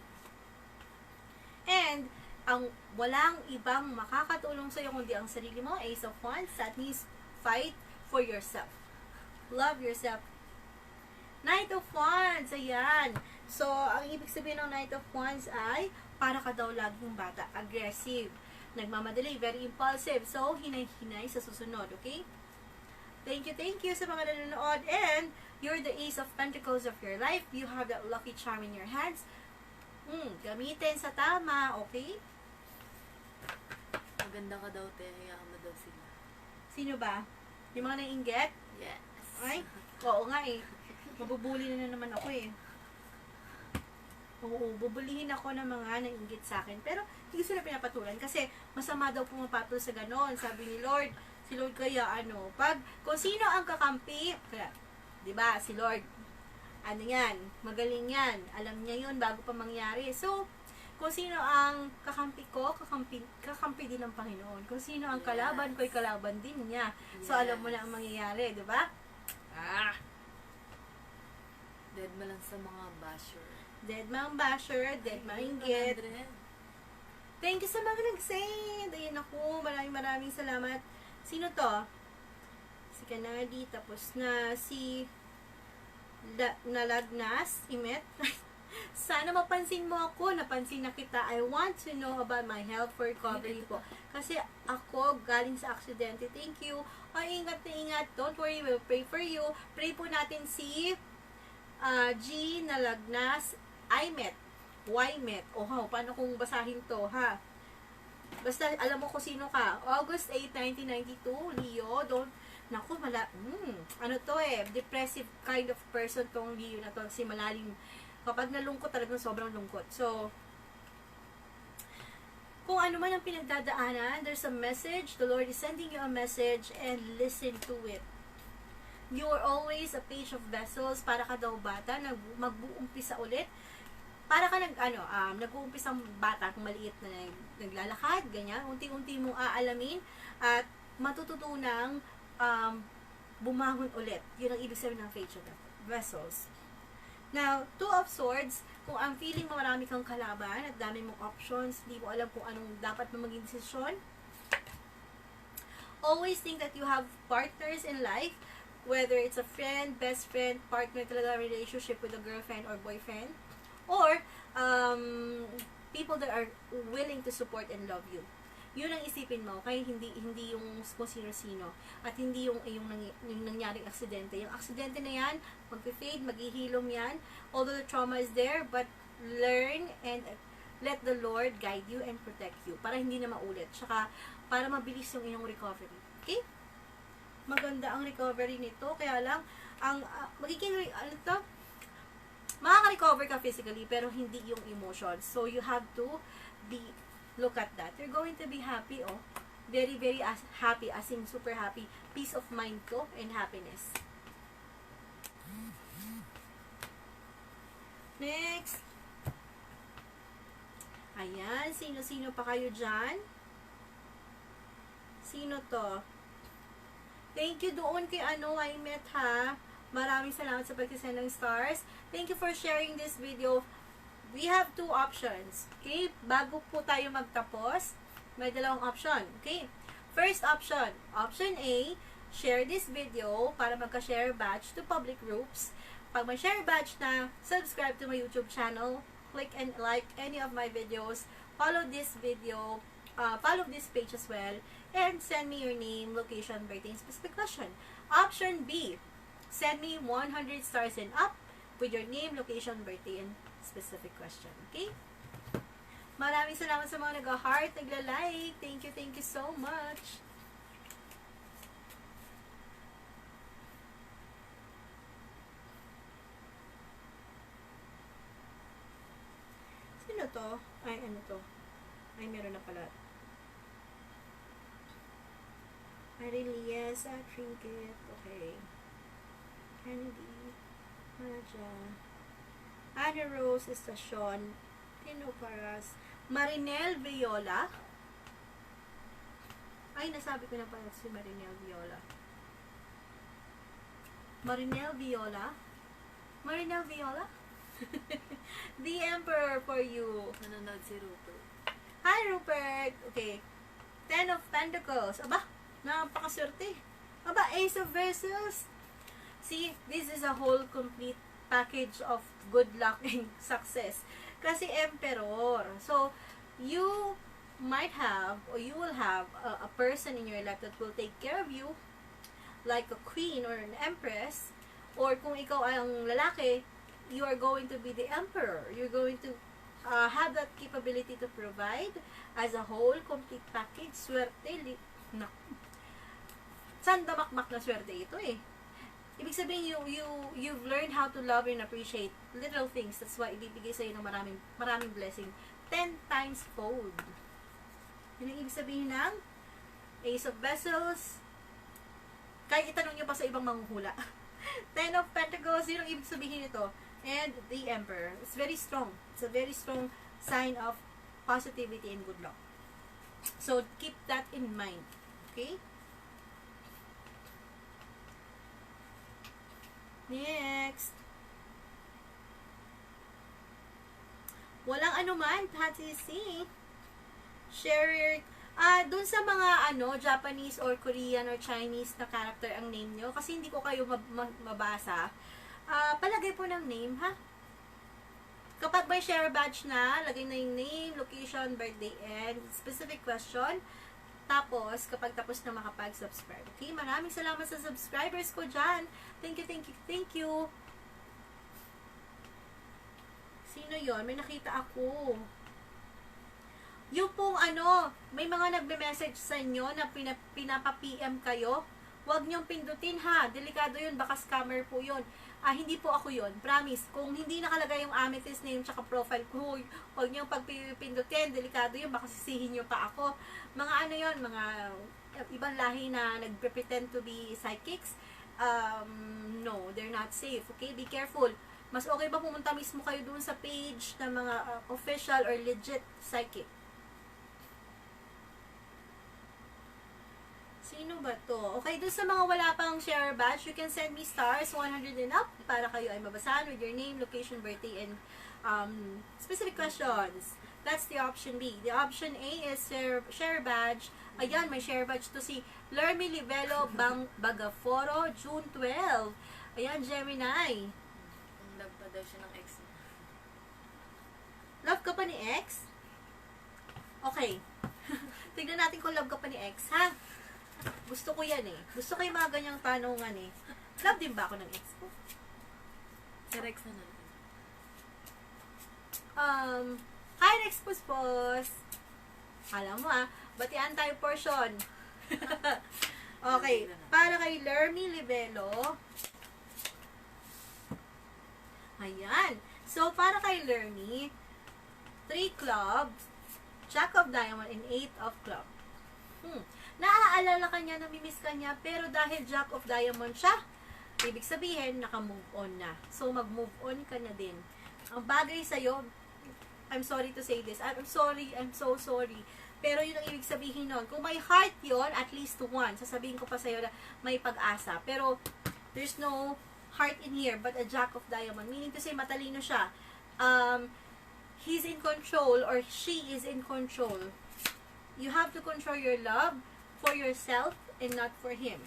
And, ang walang ibang makakatulong sa'yo kundi ang sarili mo, Ace of Wands, that means fight for yourself. Love yourself. Knight of Wands, ayan. So, ang ibig sabihin ng Knight of Wands ay, para ka daw laging bata, aggressive, nagmamadali, very impulsive. So, hinay-hinay sa susunod, okay? Thank you sa mga nanonood. And, you're the Ace of Pentacles of your life. You have that lucky charm in your hands. Gamitin sa tama, okay? Maganda ka daw, te. Hayaan mo daw sila. Sino ba? Yung mga naiinggit? Yes. Ay, oo nga eh. Mabubuli na naman ako eh. Oo, bubulihin ako ng mga naiinggit sa akin. Pero, hindi ko sila pinapatulan kasi masama daw pumapatol sa ganon. Sabi ni Lord, si Lord kaya kung sino ang kakampi, kaya, di ba, si Lord, yan, magaling yan. Alam niya yun bago pa mangyari. So, kung sino ang kakampi ko, kakampi din ng Panginoon. Kung sino ang kalaban ko'y kalaban din niya. So, alam mo na ang mangyayari, di ba? Dead mo lang sa mga basher. Dead mang basher, dead mang inggit. Thank you sa mga nag-send. Ayun ako, maraming salamat. Sino to? Si Kanadi, tapos na si Nalagnas, Imet. Sana mapansin mo ako, napansin na kita. I want to know about my health for recovery po. Kasi ako, galing sa aksidente. Thank you. Ingat na ingat. Don't worry, we'll pray for you. Pray po natin si G. Nalagnas, Imet. Ymet. Paano kung basahin to, ha? Basta, alam mo kung sino ka. August 8, 1992, Leo. Naku, ano to depressive kind of person tong Leo na to. Kasi malalim. Kapag nalungkot, talagang sobrang lungkot. So, kung ano man ang pinagdadaanan, there's a message. The Lord is sending you a message and listen to it. You are always a page of vessels. Para ka daw bata, mag-uumpisa ulit. Para ka nag-uumpisang bata, kung maliit na naglalakad, ganyan. Unti-unti mong aalamin at matututunang bumangon ulit. Yun ang ibig sabihin ng page of vessels. Now, Two of Swords, kung ang feeling mo marami kang kalaban at dami mong options, hindi mo alam kung anong dapat mo maging desisyon, always think that you have partners in life, whether it's a friend, best friend, partner talaga, relationship with a girlfriend or boyfriend, or people that are willing to support and love you. Yun ang isipin mo, kaya hindi yung kung sino-sino, at hindi yung nangyaring aksidente. Yung aksidente na yan, mag-fade, maghihilom yan, although the trauma is there, but learn and let the Lord guide you and protect you, para hindi na maulit, tsaka para mabilis yung inyong recovery. Okay? Maganda ang recovery nito, kaya lang, makaka-recover ka physically, pero hindi yung emotions. So, you have to look at that. You're going to be happy, very, very happy, as in super happy. Peace of mind ko and happiness. Next. Ayan, sino-sino pa kayo dyan? Sino to? Thank you doon kay Imet, ha? Maraming salamat sa pag-send ng stars. Thank you for sharing this video. We have two options. Okay? Bago po tayo magtapos, may dalawang option. Okay? First option. Option A, share this video para magka-share badge to public groups. Pag may share badge na, subscribe to my YouTube channel, click and like any of my videos, follow this video, follow this page as well, and send me your name, location, birthday, and specific question. Option B, send me 100 stars and up with your name, location, birthday, and specific question. Okay? Maraming salamat sa mga nag-heart, nagla-like. Thank you so much. Sino to? Ay, ano to? Ay, meron na pala. Arelias, Trinket. Okay. Kennedy. Maja. Ana Rose Estacion, Pino Paras, Marinel Viola, Ay, nasabi ko na pala si Marinel Viola. Marinel Viola? Marinel Viola? The Emperor for you. Nanonood si Rupert. Hi, Rupert! Okay. Ten of Pentacles. Aba, napakaswerte. Aba, Ace of Vessels. See, this is a whole complete package of good luck and success. Kasi Emperor. So, you might have, or you will have, a person in your life that will take care of you, like a queen or an empress. Or kung ikaw ay ang lalaki, you are going to be the emperor. You're going to have that capability to provide as a whole, complete package. Swerte. San damakmak na swerte ito eh. Ibig sabihin, you've learned how to love and appreciate little things. That's why ibibigay sa'yo ng maraming blessing. 10 times fold. Yun ang ibig sabihin ng Ace of Vessels. Kahit itanong nyo pa sa ibang manghuhula. 10 of Pentacles, yun ang ibig sabihin nito. And the Emperor. It's very strong. It's a very strong sign of positivity and good luck. So, keep that in mind. Okay? Next. Walang anuman, Patty C. Share dun sa mga Japanese or Korean or Chinese na character ang name nyo, kasi hindi ko kayo mabasa. Palagay po ng name, ha? Kapag may share badge na, lagay na yung name, location, birthday, and specific question. Tapos, kapag tapos na makapag-subscribe. Okay? Maraming salamat sa subscribers ko dyan. Thank you, thank you, thank you. Sino yon? May nakita ako. Yung pong may mga nagbe-message sa inyo na pinapa-PM kayo. Huwag niyong pindutin ha. Delikado yun. Baka scammer po yun. Hindi po ako yun. Promise. Kung hindi nakalagay yung amethyst name tsaka profile ko, huwag niyong pagpipindutin. Delikado yun. Baka sisihin niyo pa ako. Mga yun, mga ibang lahi na nagpre-pretend to be psychics. No, they're not safe. Okay? Be careful. Mas okay ba pumunta mismo kayo dun sa page ng mga official or legit psychic? Sino ba to? Okay, dun sa mga wala pang share badge, you can send me stars 100 and up para kayo ay mabasahan with your name, location, birthday, and specific questions. That's the option B. The option A is share badge. Ayan, may share badge to si Lermy Livelo Bagaforo, June 12. Ayan, Gemini. Love pa daw siya ng ex niya. Love ka pa ni ex? Okay. Tignan natin kung love ka pa ni ex, ha? Gusto ko yan eh. Gusto ko yung mga ganyang tanungan eh. Love din ba ako ng ex ko? Si Rex na nun. Hi Rex Puspos! Alam mo batian tayo portion. Okay, para kay Lermy Livelo. Ayan. So, para kay Lermy, 3 clubs, Jack of Diamond, and 8 of club. Naaalala ka niya, namimiss ka niya, pero dahil Jack of Diamond siya, ibig sabihin, naka-move on na. So, mag-move on ka na din. Ang bagay sa'yo, I'm sorry to say this, I'm sorry, I'm so sorry, pero yun ang ibig sabihin nun. Kung may heart yon, at least one, sasabihin ko pa sa'yo na may pag-asa. Pero, there's no heart in here, but a Jack of Diamond. Meaning to say, matalino siya. He's in control, or she is in control. You have to control your love for yourself and not for him.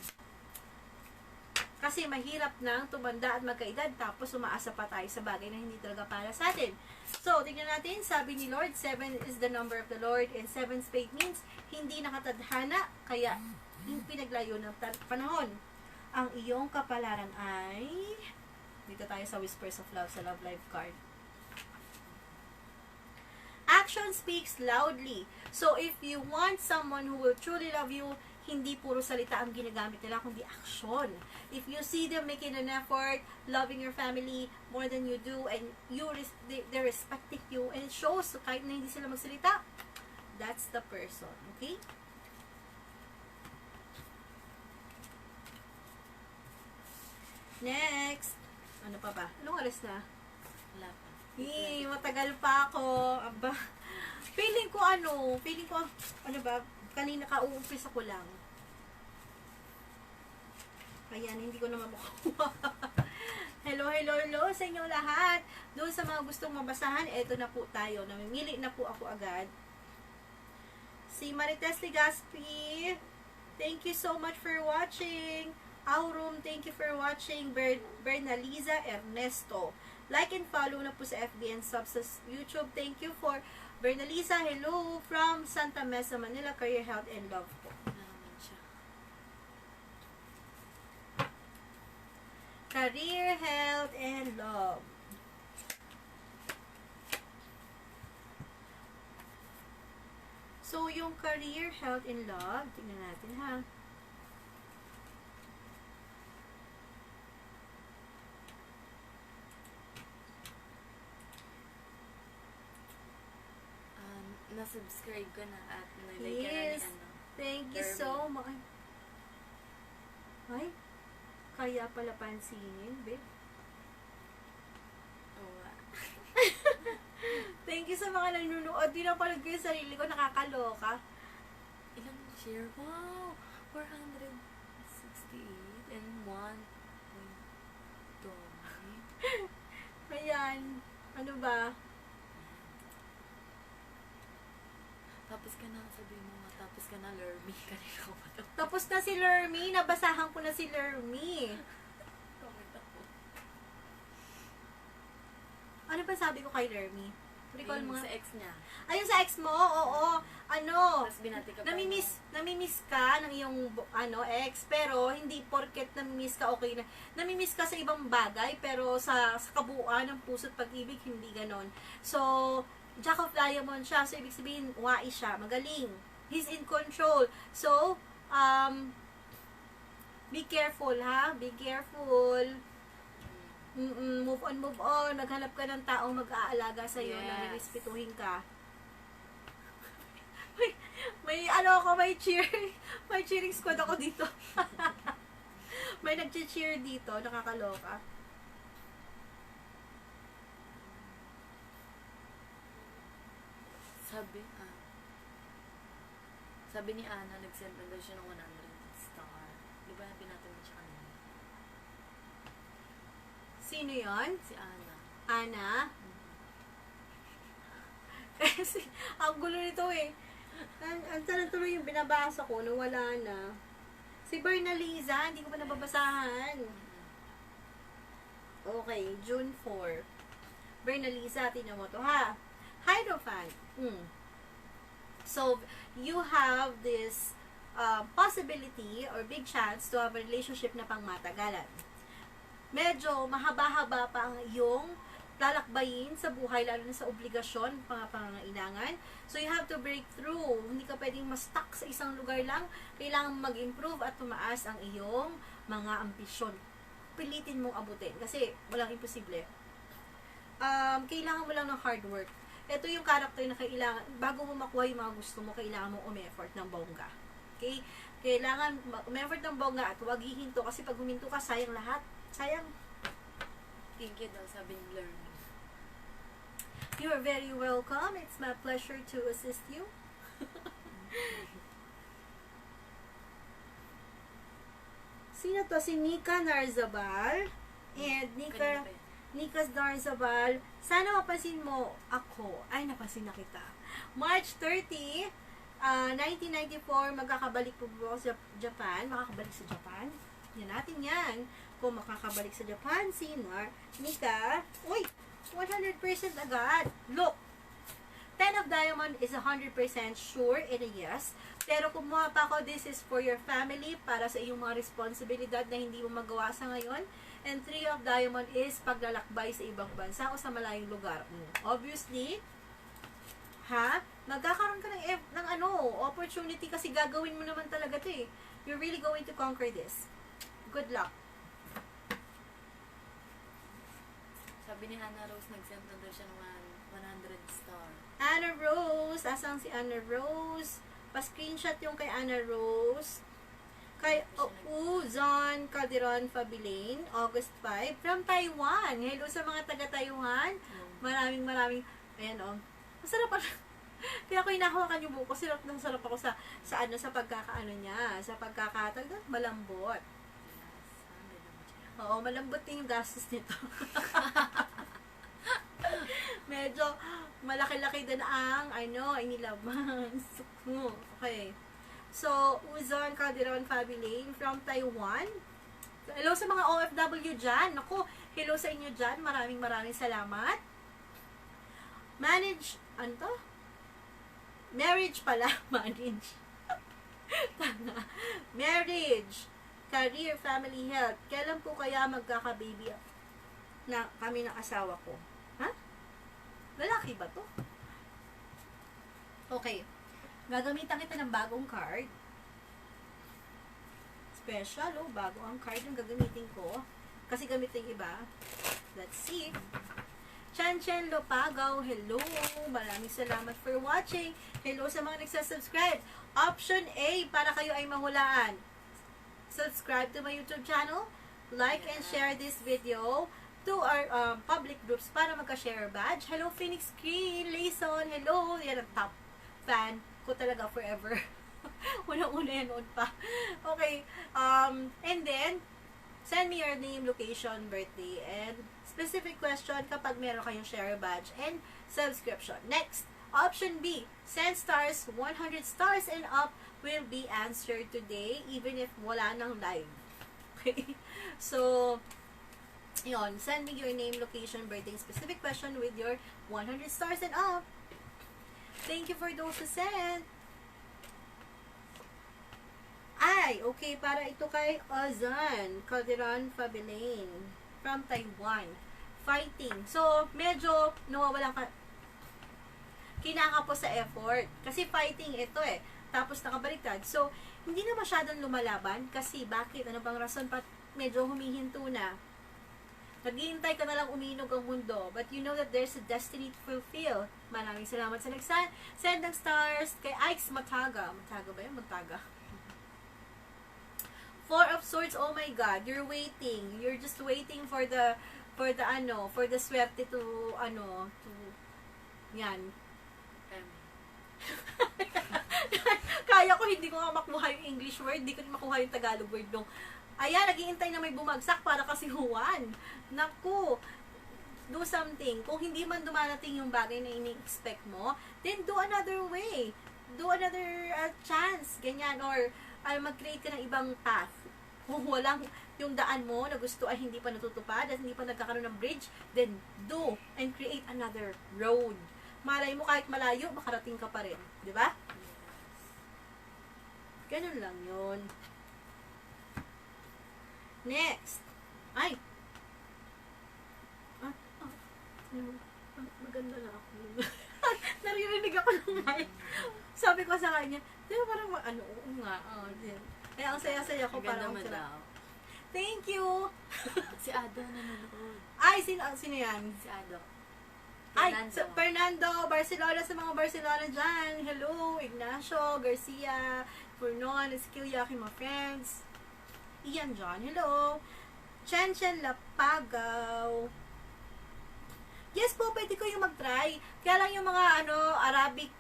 Kasi mahirap nang tumanda at magkaedad tapos umaasa pa tayo sa bagay na hindi talaga para sa atin. So, tingnan natin, sabi ni Lord, 7 is the number of the Lord, and 7 spade means hindi nakatadhana, kaya yung pinaglayo ng panahon. Ang iyong kapalaran ay, dito tayo sa Whispers of Love, sa Love Life card. Action speaks loudly. So, if you want someone who will truly love you, hindi puro salita ang ginagamit nila, kundi action. If you see them making an effort, loving your family more than you do, and they're respecting you, and it shows, kahit na hindi sila magsalita, that's the person. Okay? Next. Ano pa ba? Anong oras na? Wala pa. Matagal pa ako. Aba. Feeling ko, ano ba, Kanina ka-uumpisa ko lang. Ayan, hindi ko na makukuha. Hello, hello, hello sa inyo lahat. Doon sa mga gustong mabasahan, eto na po tayo. Namimili na po ako agad. Si Marites Legaspi, thank you so much for watching. Aurum, thank you for watching. Bernaliza Ernesto. Like and follow na po sa FB and sub sa YouTube. Thank you for Bernaliza. Hello from Santa Mesa, Manila. Career, Health, and Love po. Ano naman siya? Career, Health, and Love. So, yung Career, Health, and Love, tingnan natin ha. Na-subscribe ko na at nilike ka na Yes. ni ano. Thank you Kirby. so much. Ay, kaya pala pansinin, babe. Oo nga. Thank you sa mga nanonood. Dinapalad ko yung sarili ko, nakakaloka. Ilang share? Wow! 468 and 1.2. Ayan. Ano ba? Tapos ka na, sabi mo nga, tapos ka na, Lermy. Kanina ko pa ito. Tapos na si Lermy. Nabasahan ko na si Lermy. Comment ako. Ano ba sabi ko kay Lermy? Recall Ayun, mo nga. sa ex niya. Ayun sa ex mo? Oo. Ano? Tapos binati ka pa. Namimiss ka ng iyong ex, pero hindi porket namimiss ka, okay na. Namimiss ka sa ibang bagay, pero sa kabuuan ng puso't pag-ibig, hindi ganon. So, Jack of Diamond siya, so ibig sabihin, wais siya, magaling. He's in control. So, be careful, ha? Be careful. Move on. Maghanap ka ng taong mag-aalaga sa'yo na Yes. respetuhin ka. may ano ako, may cheering squad ako dito. May nag-cheer dito, nakakaloka. Sabi ni Ana, nag-send na daw siya ng 100 star. Di ba binati mo siya kanina? Sino yon? Si Ana. Ana? Kasi, ang gulo nito eh. Ang tanong tuloy yung binabasa ko, nawala na. Si Bernaliza, hindi ko pa nababasahan. Okay, June 4. Bernaliza, tingnan mo to ha. Hierophant. So, you have this possibility or big chance to have a relationship na pangmatagalan. Medyo mahaba-haba pa ang iyong lalakbayin sa buhay, lalo na sa obligasyon, pangangailangan. So, you have to break through. Hindi ka pwedeng ma-stuck sa isang lugar lang. Kailangan mag-improve at tumaas ang iyong mga ambisyon. Pilitin mong abutin. Kasi, walang imposible. Kailangan mo lang ng hard work. Ito yung character na kailangan, bago mo makuha yung mga gusto mo, kailangan mo umeffort ng bongga. Okay? Kailangan umeffort ng bongga at huwag hihinto kasi pag huminto ka, sayang lahat. Sayang. Thank you daw, sabi ni Lermy. You are very welcome. It's my pleasure to assist you. Sino to? Si Nika Narzabal. And Kanina pa yun. Nikas Narzabal. Sana mapansin mo ako. Ay, napansin na kita. March 30, 1994, magkakabalik po ako sa Japan. Makakabalik sa Japan. Yan natin yan. Kung makakabalik sa Japan, si Nika. Uy! 100% agad. Look! 10 of Diamond is 100% sure and a yes. Pero kumuha pa ako, this is for your family, para sa iyong mga responsibilidad na hindi mo magawa sa ngayon. And 3 of Diamond is paglalakbay sa ibang bansa o sa malayong lugar. Obviously, magkakaroon ka ng opportunity kasi gagawin mo naman talaga ito eh. You're really going to conquer this. Good luck. Sabi ni Ana Rose, nag-send na daw siya ng 100 star. Anna Rose. Asang si Anna Rose? Pa-screenshot yung kay Anna Rose. Kay Uzon Calderon Fabilain, August 5, from Taiwan. Hello sa mga taga-Taiwan. Maraming, ayan o. Masarap pa. Kaya ako hinahawakan yung buko, sarap ako sa sa pagkakaano niya, sa pagkakatagal, malambot. Yes. Ang ganda mo dyan. Oo, malambot din yung gastos nito. Medyo malaki-laki din ang inilaban. Okay. So, Uzon Calderon Fabilane from Taiwan. Hello sa mga OFW dyan. Naku, hello sa inyo dyan. Maraming salamat. Marriage pala. Manage. Tanga. Marriage. Career, family, health. Kailan po kaya magkaka-baby na kami ng asawa ko? Ha? Lalaki ba to? Okay. Gagamitan kita ng bagong card. Special, bago ang card yung gagamitin ko. Kasi gamitin iba. Let's see. Chen Lopagaw, hello. Maraming salamat for watching. Hello sa mga nagsasubscribe. Option A, para kayo ay mahulaan. Subscribe to my YouTube channel. Like and share this video to our public groups para magka-share badge. Hello, Phoenix Green, Layson, hello. Yan ang top fan ko talaga forever. Unang-una yan noon pa. Okay. And then, send me your name, location, birthday, and specific question kapag meron kayong share badge and subscription. Next, option B, send stars, 100 stars and up will be answered today even if wala nang live. Okay? So, yun, send me your name, location, birthday, specific question with your 100 stars and up. Thank you for those who sent. Ay, okay, para ito kay Ozan Calderon Fabilane from Taiwan. Fighting. So, medyo nawawala ka kinaka po sa effort. Kasi fighting ito eh. Tapos nakabaliktad. So, hindi na masyadong lumalaban. Kasi bakit? Ano bang rason? Medyo humihinto na. Naghihintay ka na lang uminog ang mundo. But you know that there's a destiny to fulfill. Maraming salamat sa send ng stars kay Ike's Mataga. Mataga ba yun? Mataga. Four of Swords, oh my God, you're waiting. You're just waiting for the swerte to yan. Kaya ko, hindi ko nga makuha yung English word, hindi ko makuha yung Tagalog word nung, ayan, naghihintay na may bumagsak para kasi huwan. Naku, do something. Kung hindi man dumarating yung bagay na ini-expect mo, then do another way. Do another chance, ganyan, or mag-create ka ng ibang path. Kung walang yung daan mo na gusto ay hindi pa natutupad at hindi pa nagkakaroon ng bridge, then do and create another road. Malay mo kahit malayo, makarating ka pa rin. Di ba? Ganun lang yun. Next. Ay! Maganda na ako. Naririnig ako ng mic. Sabi ko sa kanya, di ba parang oo nga. Kaya ang saya-saya ko parang daw. Thank you! Si Ado nanonood. Ay, sino yan? Si Ado. Fernando, Barcelona, sa mga Barcelona dyan. Hello, Ignacio, Garcia, Furnon, Esquilyaki, my friends. Ian John, hello. Chen Lapagaw. Yes po, pwede ko yung mag-try. Kaya lang yung mga Arabic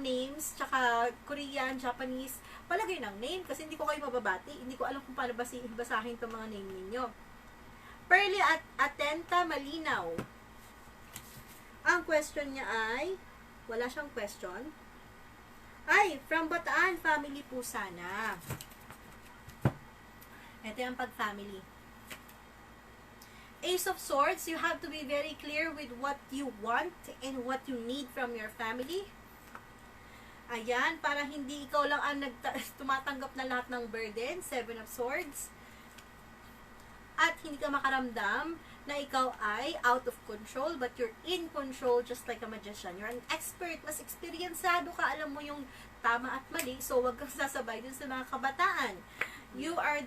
names, tsaka Korean, Japanese, palagay ng name kasi hindi ko kayo mababati. Hindi ko alam kung paano basahin itong mga name ninyo. Pearly at Atenta Malinaw. Ang question niya ay, wala siyang question. Ay, from Bataan, family po sana. Ito yung pag-family. Ace of Swords, you have to be very clear with what you want and what you need from your family. Ayan, para hindi ikaw lang ang tumatanggap na lahat ng burden. Seven of Swords. At hindi ka makaramdam na ikaw ay out of control, but you're in control just like a magician. You're an expert, mas eksperyensado ka, alam mo yung tama at mali, so wag kang sasabay dun sa mga kabataan. You are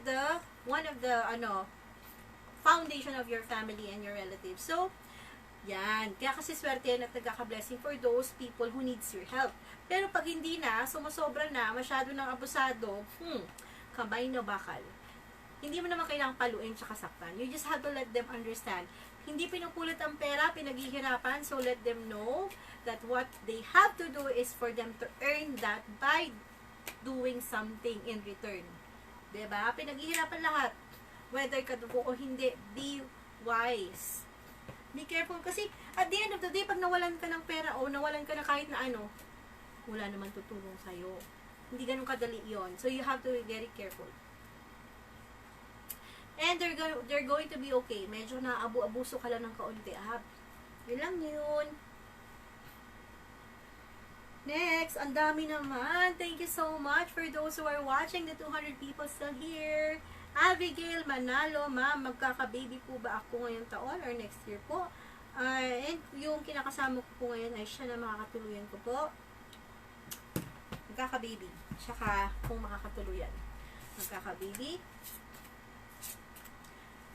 one of the foundation of your family and your relatives. So, yan. Kaya kasi swerte yan at nagkaka-blessing for those people who needs your help. Pero pag hindi na, sumasobra na, masyado ng abusado, kamay na bakal. Hindi mo naman kailangang paluin tsaka saktan. You just have to let them understand, Hindi pinupulot ang pera, pinaghihirapan. So, let them know that what they have to do is for them to earn that by doing something in return. Diba? Pinaghihirapan lahat. Whether kadugo o hindi, be wise. Be careful kasi at the end of the day, pag nawalan ka ng pera o nawalan ka na kahit na ano, wala naman tutulong sa'yo. Hindi ganun kadali yon. So, you have to be very careful. And they're going to be okay. Medyo na abu-abuso ka lang ng kaunti. Yun lang yun. Next, ang dami naman. Thank you so much for those who are watching. The 200 people still here. Abigail Manalo, ma'am, magkaka-baby po ba ako ngayong taon or next year po? And yung kinakasama ko po ngayon ay siya na makakatuluyan ko po. Magkaka-baby. Tsaka kung makakatuluyan. Magkaka-baby.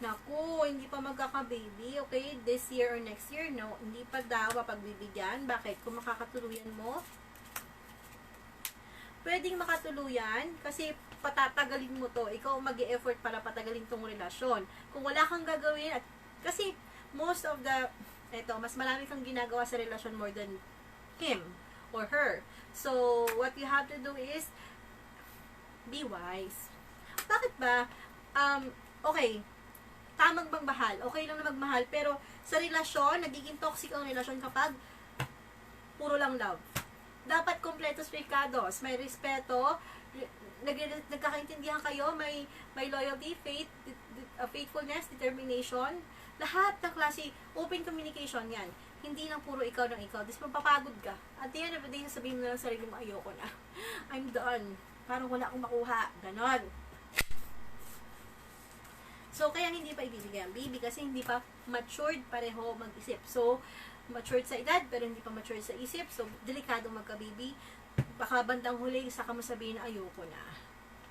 Naku, hindi pa magkaka-baby. Okay, this year or next year, no. Hindi pa daw pagbibigyan. Bakit? Kung makakatuluyan mo, pwedeng makatuluyan kasi patatagalin mo to. Ikaw mag-e-effort para patagalin tong relasyon. Kung wala kang gagawin, at kasi most of the, mas marami kang ginagawa sa relasyon more than him or her. So, what you have to do is, be wise. Bakit ba? Okay, tamang bang mahal? Okay lang na magmahal, pero sa relasyon, nagiging toxic ang relasyon kapag puro lang love. Dapat kompletos pecados, may respeto, nagkakaintindihan kayo, may loyalty, faith, faithfulness, determination, lahat ng klase, open communication yan. Hindi lang puro ikaw ng ikaw. Tapos mapapagod ka. At the end of the day, sasabihin mo na lang sa sarili mo, ayoko na. I'm done. Parang wala akong makuha. Ganon. So, kaya hindi pa ibibigay ang baby kasi hindi pa matured pareho mag-isip. So, matured sa edad pero hindi pa matured sa isip. So, delikado magka-baby. Baka bandang huli, saka mo sabihin na ayoko na.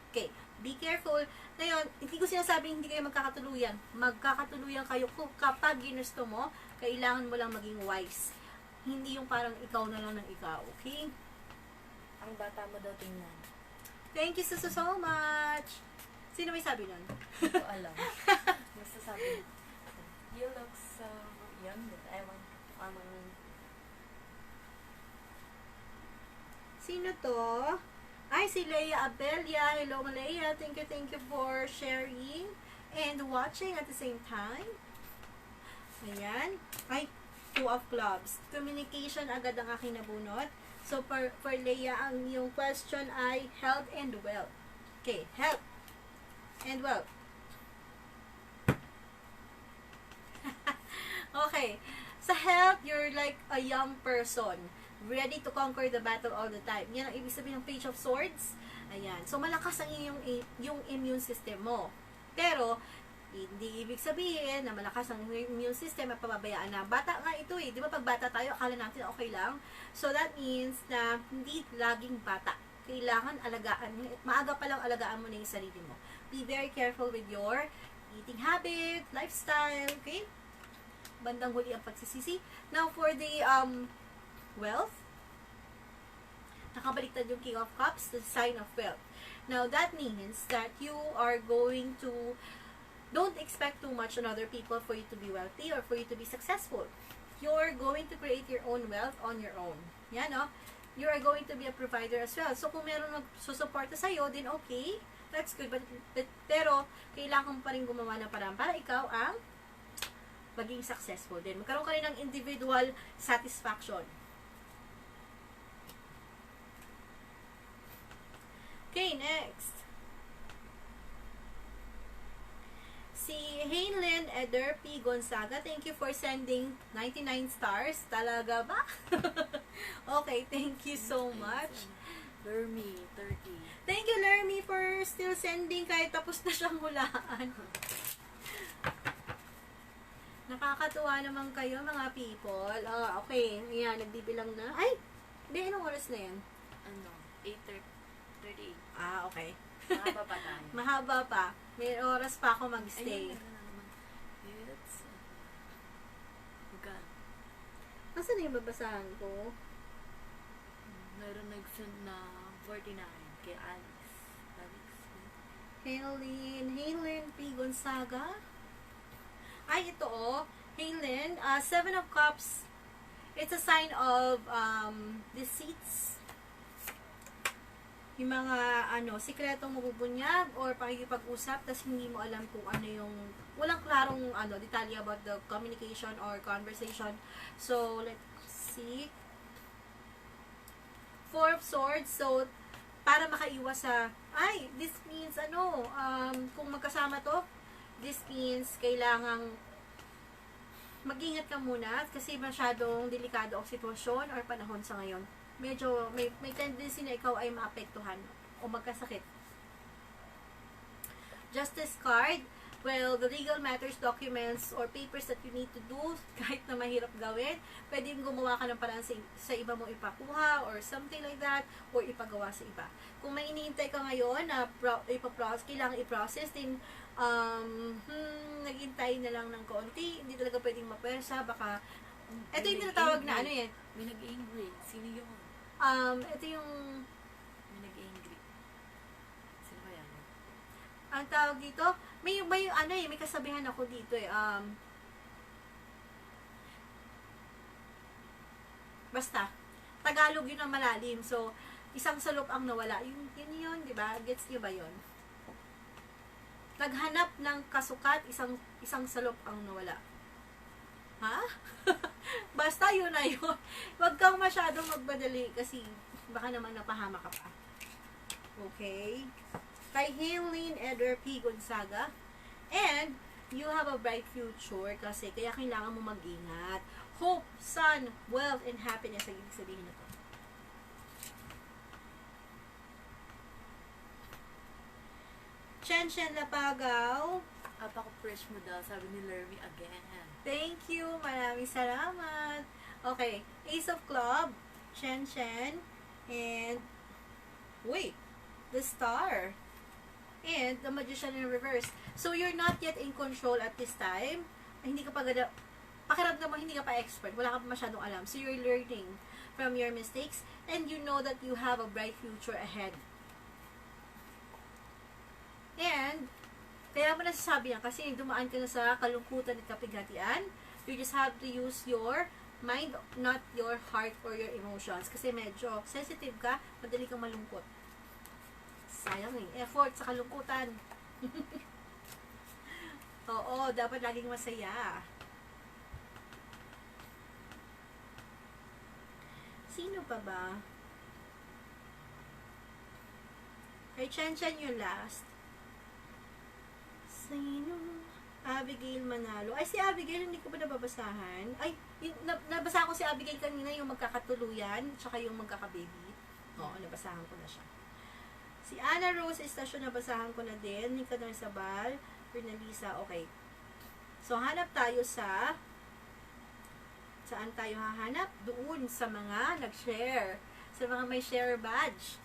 Okay, be careful. Ngayon, hindi ko sinasabing hindi kayo magkakatuluyan. Magkakatuluyan kayo kapag ginusto mo, kailangan mo lang maging wise. Hindi yung parang ikaw na lang ng ikaw, okay? Ang bata mo daw tingnan. Thank you so much! Sino may sabi nun? Hindi ko alam. Basta sabi, you look so young. Ewan. Sino to? Ay, si Leia Abelia. Hello, Leia. Thank you for sharing and watching at the same time. Ayan. Ay, 2 of clubs. Communication agad ang aking nabunot. So, for Leia, ang yung question ay health and wealth. Okay, health and wealth. Okay. Sa health, you're like a young person. Ready to conquer the battle all the time. Yan ang ibig sabihin ng Page of Swords. Ayan. So, malakas ang yung immune system mo. Pero, hindi ibig sabihin na malakas ang immune system at pababayaan na. Bata nga ito eh. Di ba pag bata tayo, akala natin okay lang. So, that means na hindi laging bata. Kailangan alagaan. Maaga pa lang alagaan mo na yung sarili mo. Be very careful with your eating habit, lifestyle, okay? Bandang huli ang pagsisisi. Now, for the wealth, nakabaliktad yung King of Cups, the sign of wealth. Now, that means that you are going to, don't expect too much on other people for you to be wealthy or for you to be successful. You're going to create your own wealth on your own. Yan, no? You are going to be a provider as well. So, kung meron magsusuporta sa'yo, then okay, that's good. Pero, kailangan mo pa rin gumawa ng paraan para ikaw ang maging successful din. Magkaroon ka rin ng individual satisfaction. Okay, next. Si Haylin Eder P. Gonzaga, thank you for sending 99 stars. Talaga ba? Okay, thank you so much. Lermy, 30. Thank you, Lermy, for still sending kahit tapos na siyang hulaan. Nakakatuwa naman kayo, mga people. Okay, ayan, nagbibilang na. Ay, hindi, anong oras na yan? 8:38. Okay. Mahaba pa tayo. Mahaba pa. May oras pa ako mag-stay. Ayun, meron na naman. It's, magkano? Nasaan na yung babasahan ko? Meron nag-send na 49 kay Alex. Alex. Haylin P. Gonzaga. Ay, ito Haylin, Seven of Cups, it's a sign of deceits. Yung mga sikretong mabubunyag or pakikipag-usap tas hindi mo alam kung ano yung walang klarong detalye about the communication or conversation. So, let's see. Four of Swords. So, para makaiwas sa this means kung magkasama to, this means kailangang mag-ingat ka muna kasi masyadong delikado ang sitwasyon or panahon sa ngayon. Medyo may tendency na ikaw ay maapektuhan o magkasakit. Justice card. Well, the legal matters, documents, or papers that you need to do, kahit na mahirap gawin, pwede gumawa ka ng paraan sa iba mo ipakuha, or something like that, or ipagawa sa iba. Kung may iniintay ka ngayon na kailangan i-process, din naghintay na lang ng konti, hindi talaga pwedeng mapwersa, baka, ito yung tinatawag na May nag-angry. Sino yun? Ito yung, May nag-angry. Sino ba yan? ang tawag dito, may kasabihan ako dito basta, Tagalog yun ang malalim. So, isang salop ang nawala. Yun, di ba? Gets niyo ba yun? Naghanap ng kasukat, isang salop ang nawala. Ha? Basta yun na yun. Huwag kang masyadong magmadali kasi baka naman napahama ka pa. Okay? Kay Haylin Eder P. Gonzaga. And, you have a bright future kasi kaya kailangan mo mag-ingat. Hope, sun, wealth, and happiness ang ibig sabihin na to. Chen Lapagaw. Apaka-fresh mo daw, sabi ni Lermy again. Thank you. Maraming salamat. Okay. Ace of Club. Chen. And, wait. The Star. And the Magician in reverse. So, you're not yet in control at this time. Hindi ka pa pakiramdam mo, hindi ka pa expert. Wala ka pa masyadong alam. So, you're learning from your mistakes. And you know that you have a bright future ahead. And, kaya mo nasasabi yan kasi dumaan ka na sa kalungkutan at kapigatian. You just have to use your mind, not your heart or your emotions. Kasi medyo sensitive ka, madali kang malungkot. Sayang effort sa kalungkutan. Oo, dapat laging masaya. Sino pa ba? Kay Chen yung last. Sino? Abigail Manalo. Ay, si Abigail, hindi ko ba nababasahan? Ay, nabasa ko si Abigail kanina, yung magkakatuluyan, tsaka yung magkakababy. Oo, nabasahan ko na siya. Si Anna Rose Estasyon, nabasahan ko na din. Nika na Sabal, Fernalisa, okay. So, hanap tayo saan tayo hahanap? Doon sa mga nag-share. Sa mga may share badge.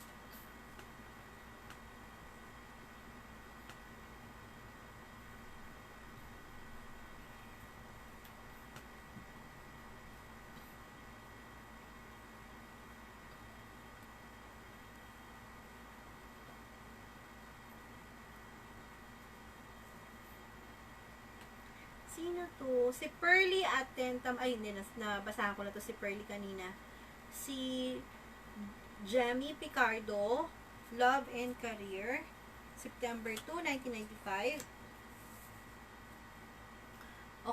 Sino to? Si Pearly Attentam. Ay, hindi. Nabasahan ko na to si Pearly kanina. Si Jamie Picardo. Love and Career. September 2, 1995.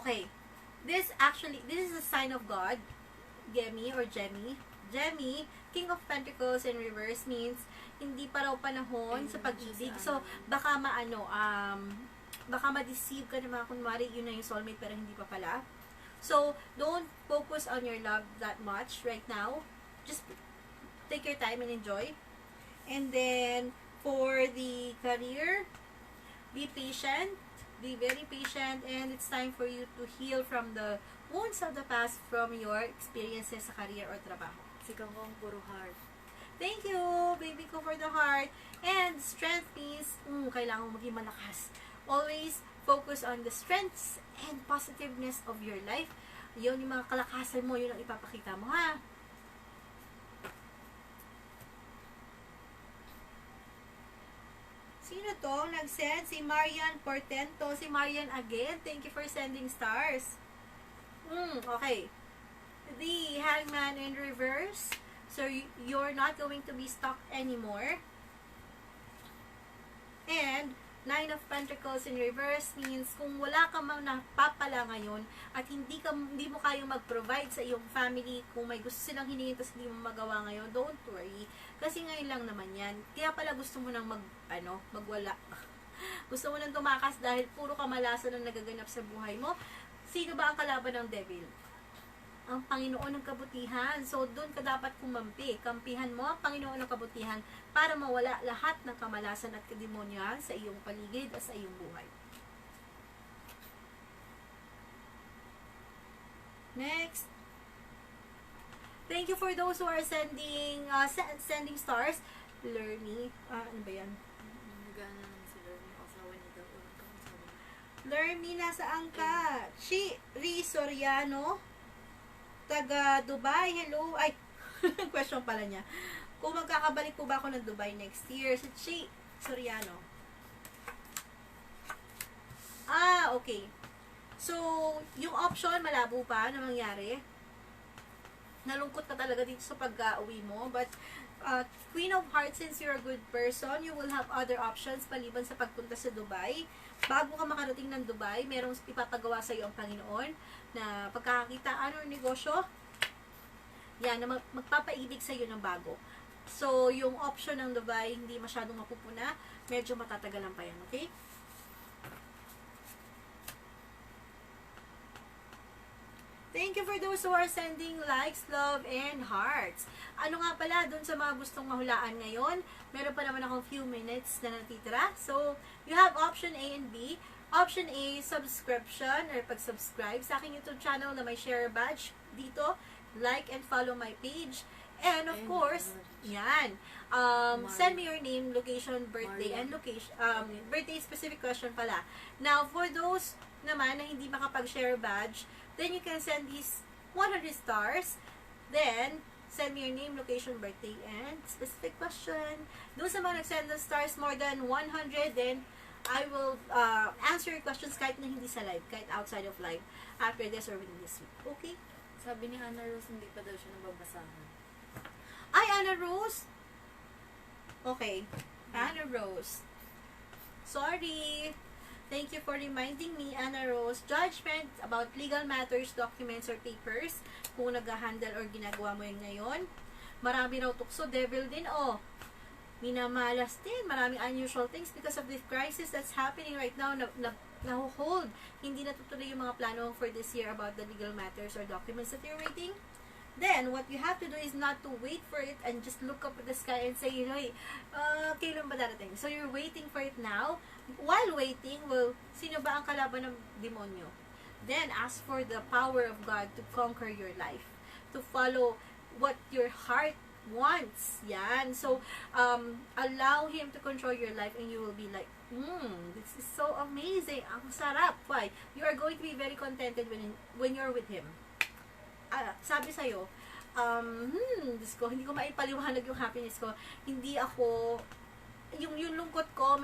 Okay. This is a sign of God. Gemi or Jemmy. Jemmy, King of Pentacles in reverse means hindi pa raw panahon sa pag-ibig. So, baka baka ma-deceive ka naman kunwari yun na yung soulmate pero hindi pa pala. So, don't focus on your love that much right now. Just take your time and enjoy. And then, for the career, be patient. Be very patient and it's time for you to heal from the wounds of the past from your experiences sa career or trabaho. Si Kangkong puro heart. Thank you, baby ko, for the heart. And strength means, kailangan mo maging malakas. Always focus on the strengths and positiveness of your life. Yun yung mga kalakasan mo, yun ang ipapakita mo, ha? Sino to? Nag-send si Marian Portento. Si Marian again. Thank you for sending stars. Okay. The Hangman in reverse. So, you're not going to be stuck anymore. And, Nine of Pentacles in reverse means kung wala ka mang napapala ngayon at hindi mo kayang mag-provide sa iyong family, kung may gusto silang hingin tapos hindi mo magawa ngayon, don't worry. Kasi ngayon lang naman yan. Kaya pala gusto mo nang magwala. Gusto mo nang tumakas dahil puro kamalasan ang nagaganap sa buhay mo. Sino ba ang kalaban ng devil? Ang Panginoon ng kabutihan. So, doon ka dapat kumampi. Kampihan mo ang Panginoon ng kabutihan para mawala lahat ng kamalasan at kademonyohan sa iyong paligid at sa iyong buhay. Next. Thank you for those who are sending stars. Lernie. Ano ba yan? Nagana naman si Lernie. Asawa niya daw. Lernie, nasaan ka? Ri Soriano. Taga Dubai, hello. Ay, question pala niya. Kung magkakabalik po ba ako ng Dubai next year? Si Chi Soriano. Okay. So, yung option, malabo pa na mangyari. Nalungkot ka talaga dito sa pag-uwi mo. But, Queen of Hearts, since you're a good person, you will have other options paliban sa pagpunta sa Dubai. Bago ka makarating ng Dubai, merong ipapagawa sa iyo ang Panginoon na pagkakakitaan o negosyo, yan, na magpapaibig sa iyo ng bago. So, yung option ng Dubai, hindi masyadong mapupuna, medyo matatagalan pa yan, okay? Thank you for those who are sending likes, love, and hearts. Ano nga pala, dun sa mga gustong mahulaan ngayon, meron pa naman akong few minutes na natitira. So, you have option A and B. Option A, subscription or pag-subscribe sa aking YouTube channel na may share badge dito. Like and follow my page. And of course, yan. Send me your name, location, birthday, and location. Birthday specific question pala. Now, for those naman na hindi makapag-share badge, then you can send these 100 stars. Then, send me your name, location, birthday, and specific question. Doon sa mga nag-send ng stars more than 100, then I will answer your questions kahit na hindi sa live, kahit outside of live, after this or within this week. Okay? Sabi ni Anna Rose, hindi pa daw siya nababasahan. Ay, Anna Rose? Okay. Anna Rose. Sorry. Thank you for reminding me, Anna Rose. Judgment about legal matters, documents, or papers. Kung nag-handle or ginagawa mo yun ngayon. Marami raw tukso. Devil din, minamalas din. Maraming unusual things because of the crisis that's happening right now. Nahuhold. Hindi natutuloy yung mga plano for this year about the legal matters or documents that you're waiting. Then, what you have to do is not to wait for it and just look up at the sky and say, hey, kailan ba darating? So, you're waiting for it now. While waiting, sino ba ang kalaban ng demonyo? Then, ask for the power of God to conquer your life. To follow what your heart wants. Yan. So, allow Him to control your life and you will be like, this is so amazing. Ang sarap. Why? You are going to be very contented when you're with Him. Sabi sa'yo, Diyos ko, hindi ko maipaliwanag yung happiness ko. Hindi ako, yung lungkot ko,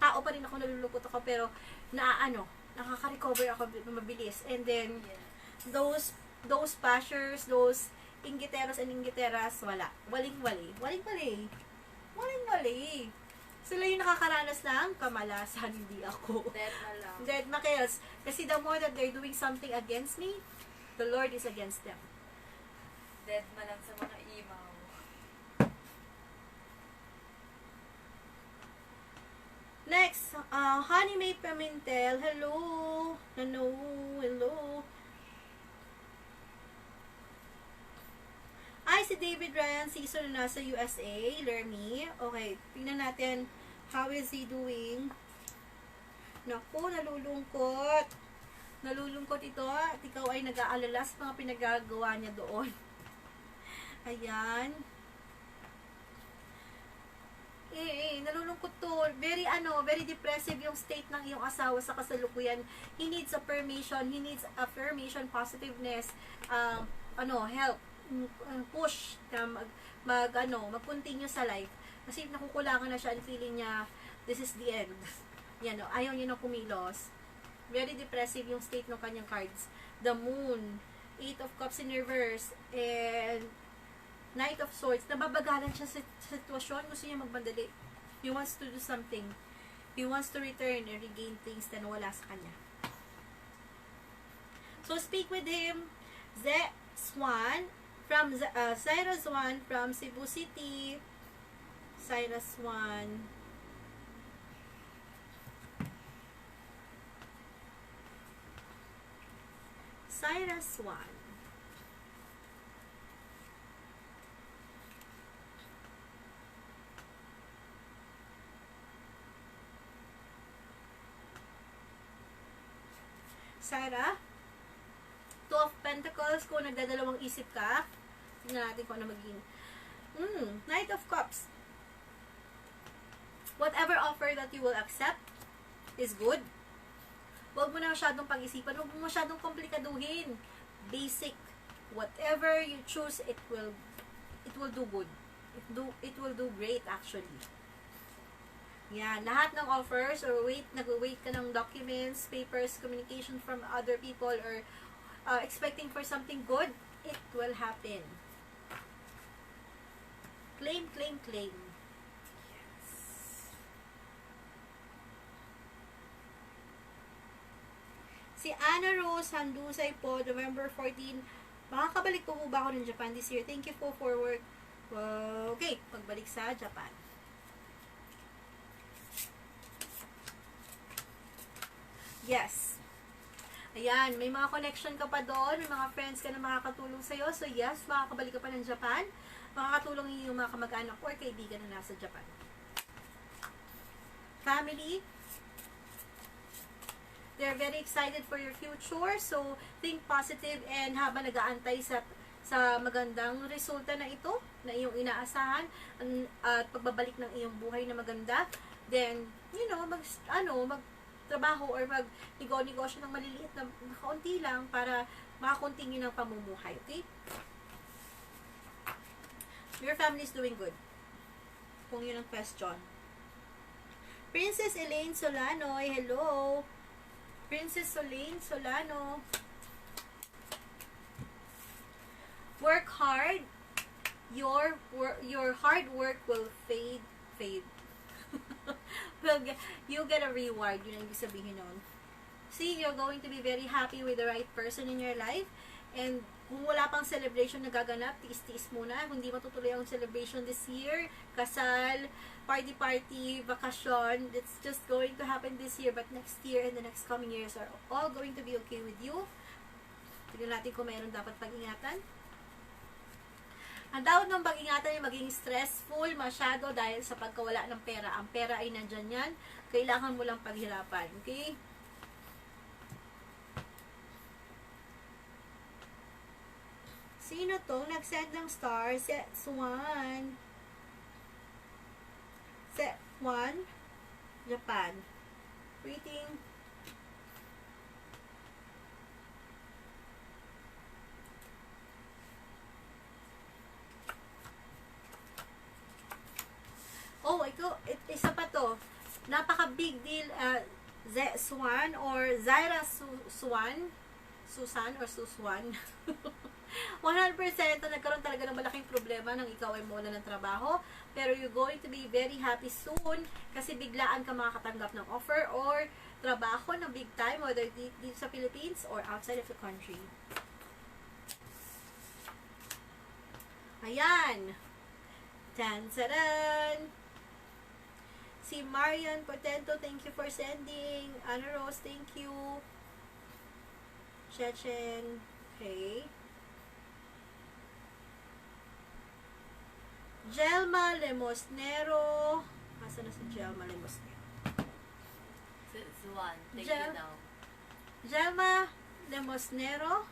tao pa rin ako, nalulungkot ako, pero nakaka-recover ako mabilis. And then, those bashers, those inggiteros and inggiteras, wala. Waling-wali. Sila yung nakakaranas ng kamalasan, hindi ako. Dead makels. Kasi the more that they're doing something against me, the Lord is against them. Dead man lang sa mga imaw. Next, Honey May Pimentel. Hello. Ay, si David Ryan Season na nasa USA. Lernie. Okay, tingnan natin. How is he doing? Naku, nalulungkot ito at ikaw ay nag-aalala sa mga pinagagawa niya doon. Ayan. Nalulungkot to. Very depressive yung state ng iyong asawa sa kasalukuyan. He needs affirmation. He needs affirmation, positiveness, help, push na mag-continue sa life. Kasi nakukulangan na siya and feeling niya, this is the end. Yan, ayaw niya na kumilos. Very depressive yung state ng kanyang cards. the Moon, Eight of Cups in reverse, and Knight of Swords. Nababagalan siya sa sitwasyon. Gusto niya magmadali. He wants to do something. He wants to return and regain things na nawala sa kanya. So, speak with him. Swan from Zaira Swan from Cebu City. Zaira Swan. Zaira Swan. Zaira. Two of Pentacles, kung nagdadalawang isip ka, tingnan natin kung ano maging. Knight of Cups. Whatever offer that you will accept is good. Huwag mo na masyadong pag-isipan, huwag mo masyadong komplikaduhin. Basic. Whatever you choose, it will do good. It will do great actually. Yan, lahat ng offers or nag-wait ka ng documents, papers, communication from other people, or expecting for something good, it will happen. Claim, claim, claim. Yes. Si Anna Rose Handusay po, November 14. Makakabalik po ba ako ng Japan this year? Thank you po for work. Okay, pagbalik sa Japan. Yes. Ayan, may mga connection ka pa doon, may mga friends ka na makakatulong sa'yo. So yes, makakabalik ka pa ng Japan. Makakatulong yung mga kamag-anak or kaibigan na nasa Japan. Family. They're very excited for your future. So, think positive and habang nag-aantay sa magandang resulta na ito, na iyong inaasahan, at pagbabalik ng iyong buhay na maganda, then, magtrabaho or mag-negosyo ng maliliit na kaunti lang para makakontinue ng pamumuhay. Okay? Your family is doing good. Kung yun ang question. Princess Elaine Solano, hello. Princess Elaine Solano. Work hard. Your hard work will fade. You get a reward. Yun ang ibig sabihin nun. See, you're going to be very happy with the right person in your life. And kung wala pang celebration na gaganap, tiis-tiis muna. Kung hindi matutuloy ang celebration this year, kasal, party, bakasyon, it's just going to happen this year. But next year and the next coming years are all going to be okay with you. Tignan natin kung mayroon dapat pag-ingatan. Ang dapat ng pag-ingatan ay maging stressful masyado dahil sa pagkawala ng pera. Ang pera ay nandyan yan. Kailangan mo lang paghirapan. Okay? Sino tong nag-send ng star? Set 1. Set 1. Japan. Reading. Oh, isa pa to. Napaka-big deal. Swan or Zaira Swan. Susan or Suswan. 100% na nagkaroon talaga ng malaking problema nang ikaw ay mawala ng trabaho. Pero you're going to be very happy soon kasi biglaan ka makakatanggap ng offer or trabaho ng big time, whether dito sa Philippines or outside of the country. Ayan. Tansaran! Si Marian Potento, thank you for sending. Anna Rose, thank you. Chechen, okay. Jelma Lemosnero. Asa na si Jelma Lemosnero? Zuan, thank you daw. Jelma Lemosnero.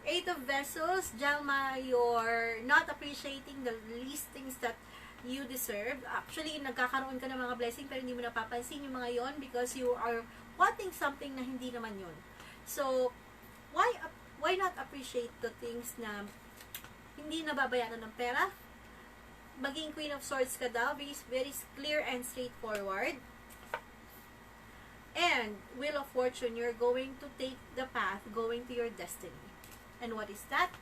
8 of Vessels. Jelma, you're not appreciating the least things that you deserve. Actually, nagkakaroon ka ng mga blessing pero hindi mo napapansin yung mga yon because you are wanting something na hindi naman yon. So, why not appreciate the things na hindi nababayaran ng pera? Maging Queen of Swords ka daw. Very clear and straightforward. And Wheel of Fortune, you're going to take the path going to your destiny. And what is that?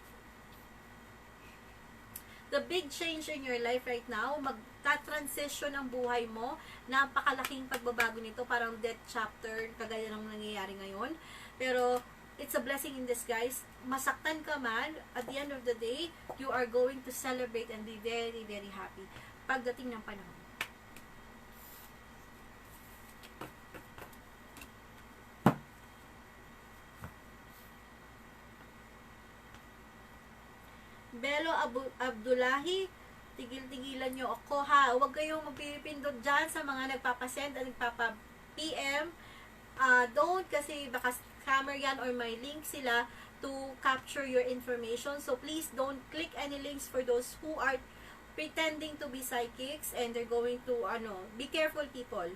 The big change in your life right now, magta-transition ang buhay mo. Napakalaking pagbabago nito, parang death chapter, kagaya ng nangyayari ngayon. Pero, it's a blessing in disguise. Masaktan ka man, at the end of the day, you are going to celebrate and be very, very happy pagdating ng panahon. Belo Abdullahi, tigil-tigilan nyo ako ha. Huwag kayong magpipindot dyan sa mga nagpapasend at nagpapa-PM. Don't, kasi baka scammer yan or may link sila to capture your information. So please don't click any links for those who are pretending to be psychics and they're going to, be careful people.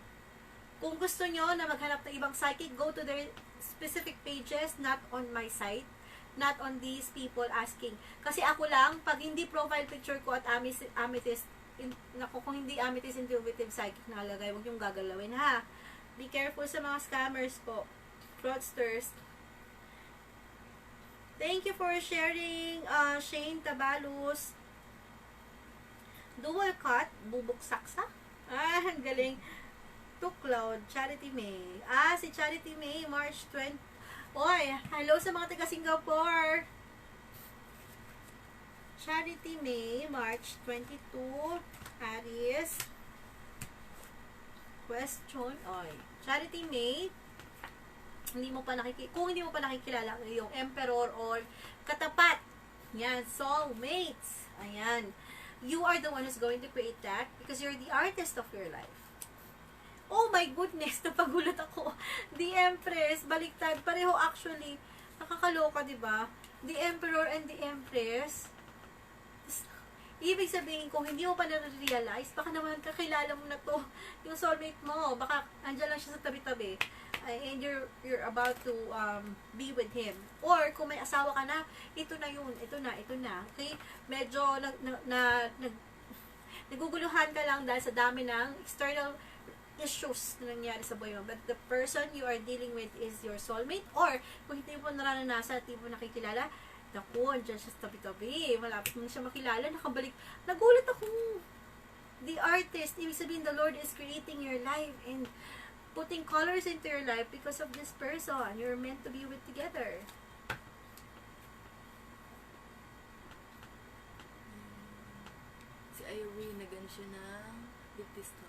Kung gusto nyo na maghanap ng ibang psychic, go to their specific pages, not on my site. Not on these people asking. Kasi ako lang, pag hindi profile picture ko at amethyst, kung hindi amethyst intuitive psychic nakalagay, huwag yung gagalawin ha. Be careful sa mga scammers po. Fraudsters. Thank you for sharing, Shane Tabalos. Dual cut, bubuk saksa. Ang galing. To Cloud, Charity May. Si Charity May, March 20. Oy, hello sa mga taga Singapore. Charity May, March 22, Aries. Question, Charity May, kung hindi mo pa nakikilala yung Emperor or katapat. Yan, soulmates. Ayan. You are the one who's going to create that because you're the artist of your life. Oh my goodness, napagulat ako. The Empress, baliktad. Pareho actually. Nakakaloka, diba? The Emperor and the Empress. Ibig sabihin, kung hindi mo pa na-realize, baka naman kakilala mo na to. Yung soulmate mo, baka andyan lang siya sa tabi-tabi. And you're about to be with him. Or, kung may asawa ka na, ito na yun. Ito na. Okay? Medyo naguguluhan ka lang dahil sa dami ng external issues na nangyari sa buhay mo. But the person you are dealing with is your soulmate. Or, kung hindi mo naranasan at hindi mo nakikilala, naku, andyan siya sa tabi-tabi. Malapit mo siya makilala, nakabalik. Nagulat ako. The artist, ibig sabihin, the Lord is creating your life and putting colors into your life because of this person you're meant to be with together. Si Irene, nagan siya ng Baptista.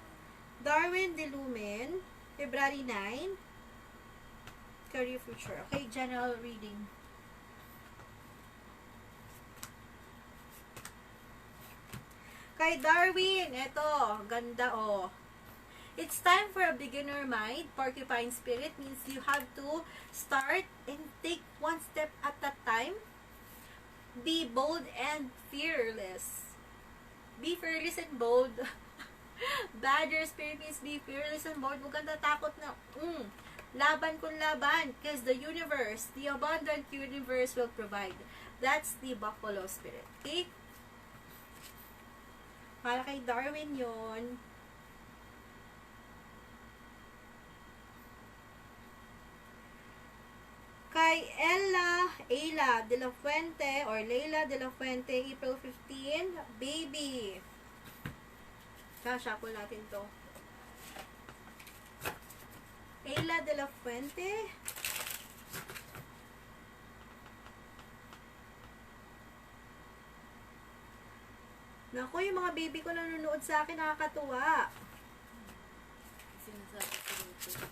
Darwin Delumen, February 9, Career Future. Okay, general reading. Kay Darwin, eto, ganda It's time for a beginner mind. Porcupine spirit means you have to start and take one step at a time. Be bold and fearless. Be fearless and bold. Badger spirit means be fearless and bold. Huwag kang tatakot na, laban kung laban. Because the universe, the abundant universe will provide. That's the buffalo spirit. Okay? Para kay Darwin yon. Kay Ayla de la Fuente or Leila de la Fuente, April 15, baby. Shuffle natin to. Ayla de la Fuente. Naku, yung mga baby ko nanonood sa akin, nakakatuwa. Sinasabi ko dito.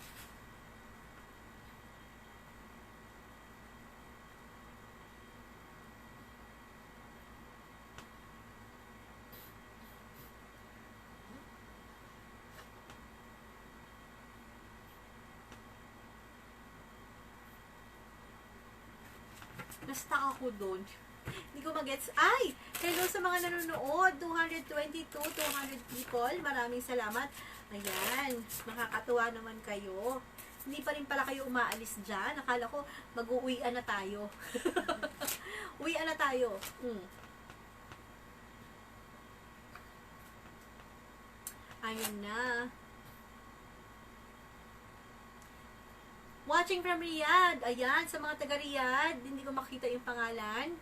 Na-stuck ako doon. Hindi ko magets. Ay! Hello sa mga nanonood. 222, 200 people. Maraming salamat. Ayan. Makakatuwa naman kayo. Hindi pa rin pala kayo umaalis dyan. Akala ko mag-uwian na tayo. Uwian na tayo. Ayun na. Watching from Riyadh. Ayan, sa mga taga Riyadh, hindi ko makita yung pangalan.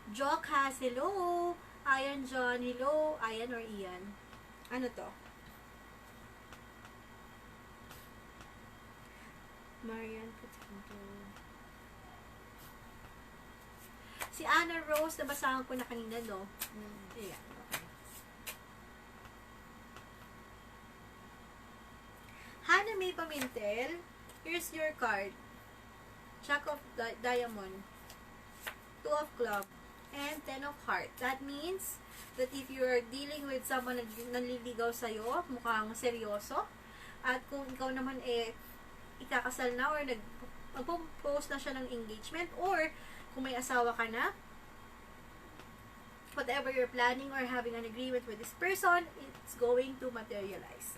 Jock has, hello. Ayan, John, hello. Ayan or Ian. Ano to? Marian Potato. Si Anna Rose, nabasahan ko na kanina, no? Ayan. Okay. Hannah May Pamintel, here's your card. Jack of Diamond, Two of Club, and Ten of Heart. That means that if you're dealing with someone na nanliligaw sa'yo, mukhang seryoso, at kung ikaw naman ikakasal na or magpo-post na siya ng engagement, or kung may asawa ka na, whatever you're planning or having an agreement with this person, it's going to materialize.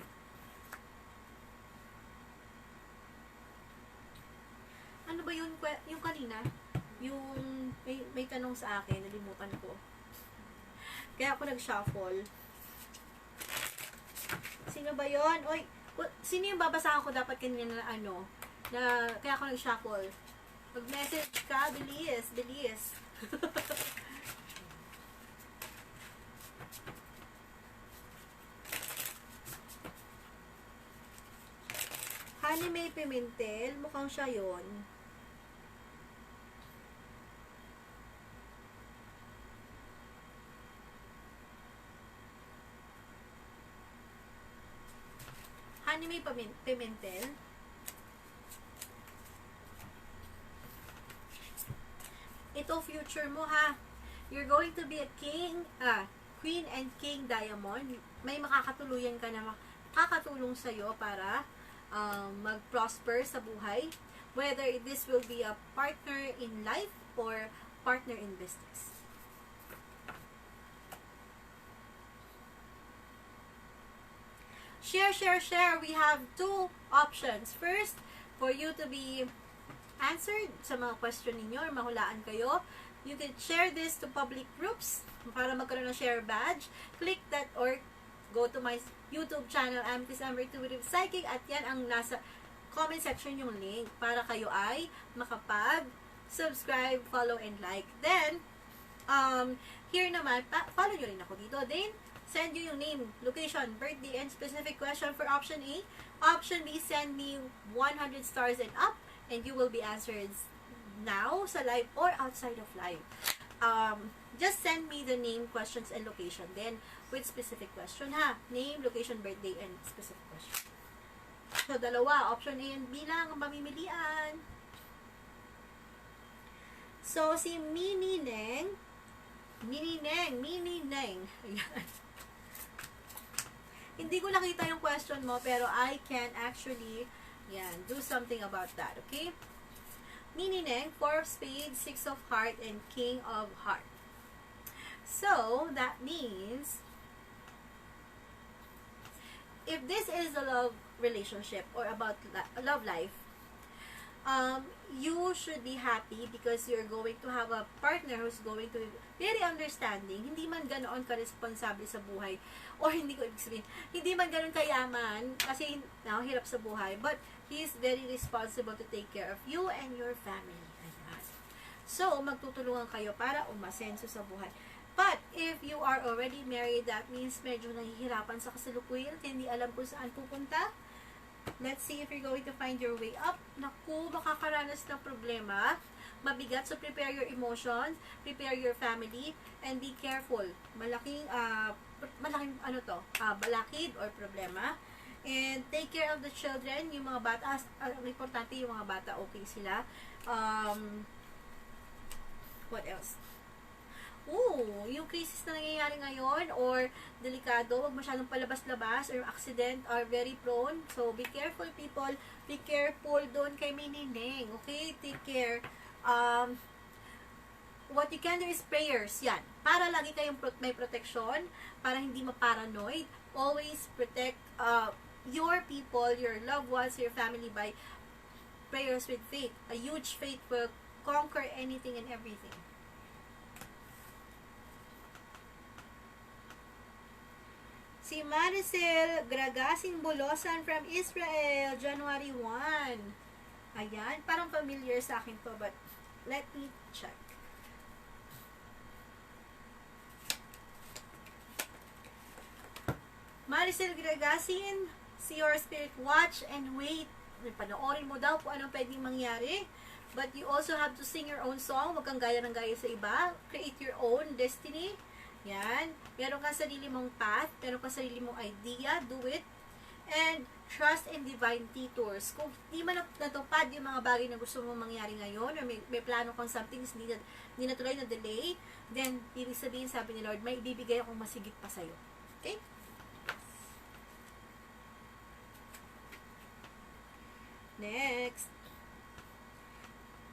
Ano ba yun? Yung kanina? Yung may tanong sa akin, nalimutan ko. Kaya ako nag-shuffle. Sino ba yun? Oy, sino yung babasahan ko dapat kanina na kaya ako nag-shuffle. Mag-message ka, bilis, bilis. Honey May Pimentel, mukhang siya yun. Honey May Pimentel. Ito future mo ha. You're going to be a queen and king diamond. May makakatuluyan ka na makakatulong sa'yo para mag-prosper sa buhay. Whether this will be a partner in life or partner in business. Share, share, share. We have two options. First, for you to be answered sa mga question ninyo or mahulaan kayo, you can share this to public groups para magkaroon ng share badge. Click that or go to my YouTube channel, Amethyst Amber Intuitive Psychic, at yan ang nasa comment section yung link para kayo ay makapag-subscribe, follow, and like. Then, here naman, follow nyo rin ako dito. Then, send you yung name, location, birthday, and specific question for option A. Option B, send me 100 stars and up, and you will be answered now sa live or outside of live. Just send me the name, questions, and location. Then, with specific question ha. Name, location, birthday, and specific question. So, dalawa. Option A and B lang ang mamimilian. So, si Mini Neng. Ayan. Hindi ko nakita yung question mo, pero I can actually do something about that, okay? Mini Neng, 4 of Spades, 6 of Heart, and King of Heart. So, that means, if this is a love relationship or about love life, you should be happy because you're going to have a partner who's going to be very understanding, hindi man ganoon ka-responsable sa buhay, or hindi ko ibig sabihin, hindi man ganoon kayaman, kasi hirap sa buhay, but he is very responsible to take care of you and your family. Ayan. So, magtutulungan kayo para umasenso sa buhay. But, if you are already married, that means medyo nahihirapan sa kasalukuyan, hindi alam kung saan pupunta. Let's see if you're going to find your way up. Naku, makakaranas ng problema. Mabigat, so prepare your emotions, prepare your family, and be careful. Malaking balakid or problema. And take care of the children, yung mga bata. Ang importante, yung mga bata, okay sila. What else? Yung crisis na nangyayari ngayon or delikado, wag masyadong palabas-labas or accident are very prone. So, be careful people. Be careful doon kay Minineng. Okay? Take care. What you can do is prayers. Yan. Para lagi kayong may protection, para hindi ma-paranoid. Always protect your people, your loved ones, your family by prayers with faith. A huge faith will conquer anything and everything. Si Maricel Gragasin Bolosan from Israel, January 1. Ayan, parang familiar sa akin to, but let me check. Maricel Gragasin, see your spirit, watch and wait. Panoorin mo daw kung anong pwedeng mangyari. But you also have to sing your own song. Huwag kang gaya ng gaya sa iba. Create your own destiny. Yan. Meron kang sarili mong path. Meron kang sarili mong idea. Do it. And trust in divine tutors. Kung di man natupad yung mga bagay na gusto mong mangyari ngayon, or may plano kang something, hindi natuloy na delay, then, ibig sabihin, sabi ni Lord, may ibibigay akong masigit pa sa'yo. Okay? Next.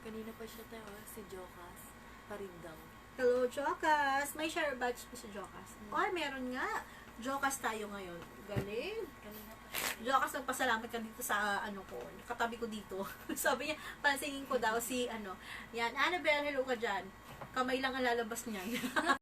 Kanina pa siya tayo, si Jokas. Pa rin daw. Hello, Jokas. May share badge po si Jokas. Ay, meron nga. Jokas tayo ngayon. Galing. Kanina pa. Jokas, nagpasalamat ka dito sa, katabi ko dito. Sabi niya, pansingin ko daw si, yan, Annabelle, hello ka dyan. Kamay lang ang lalabas niyan.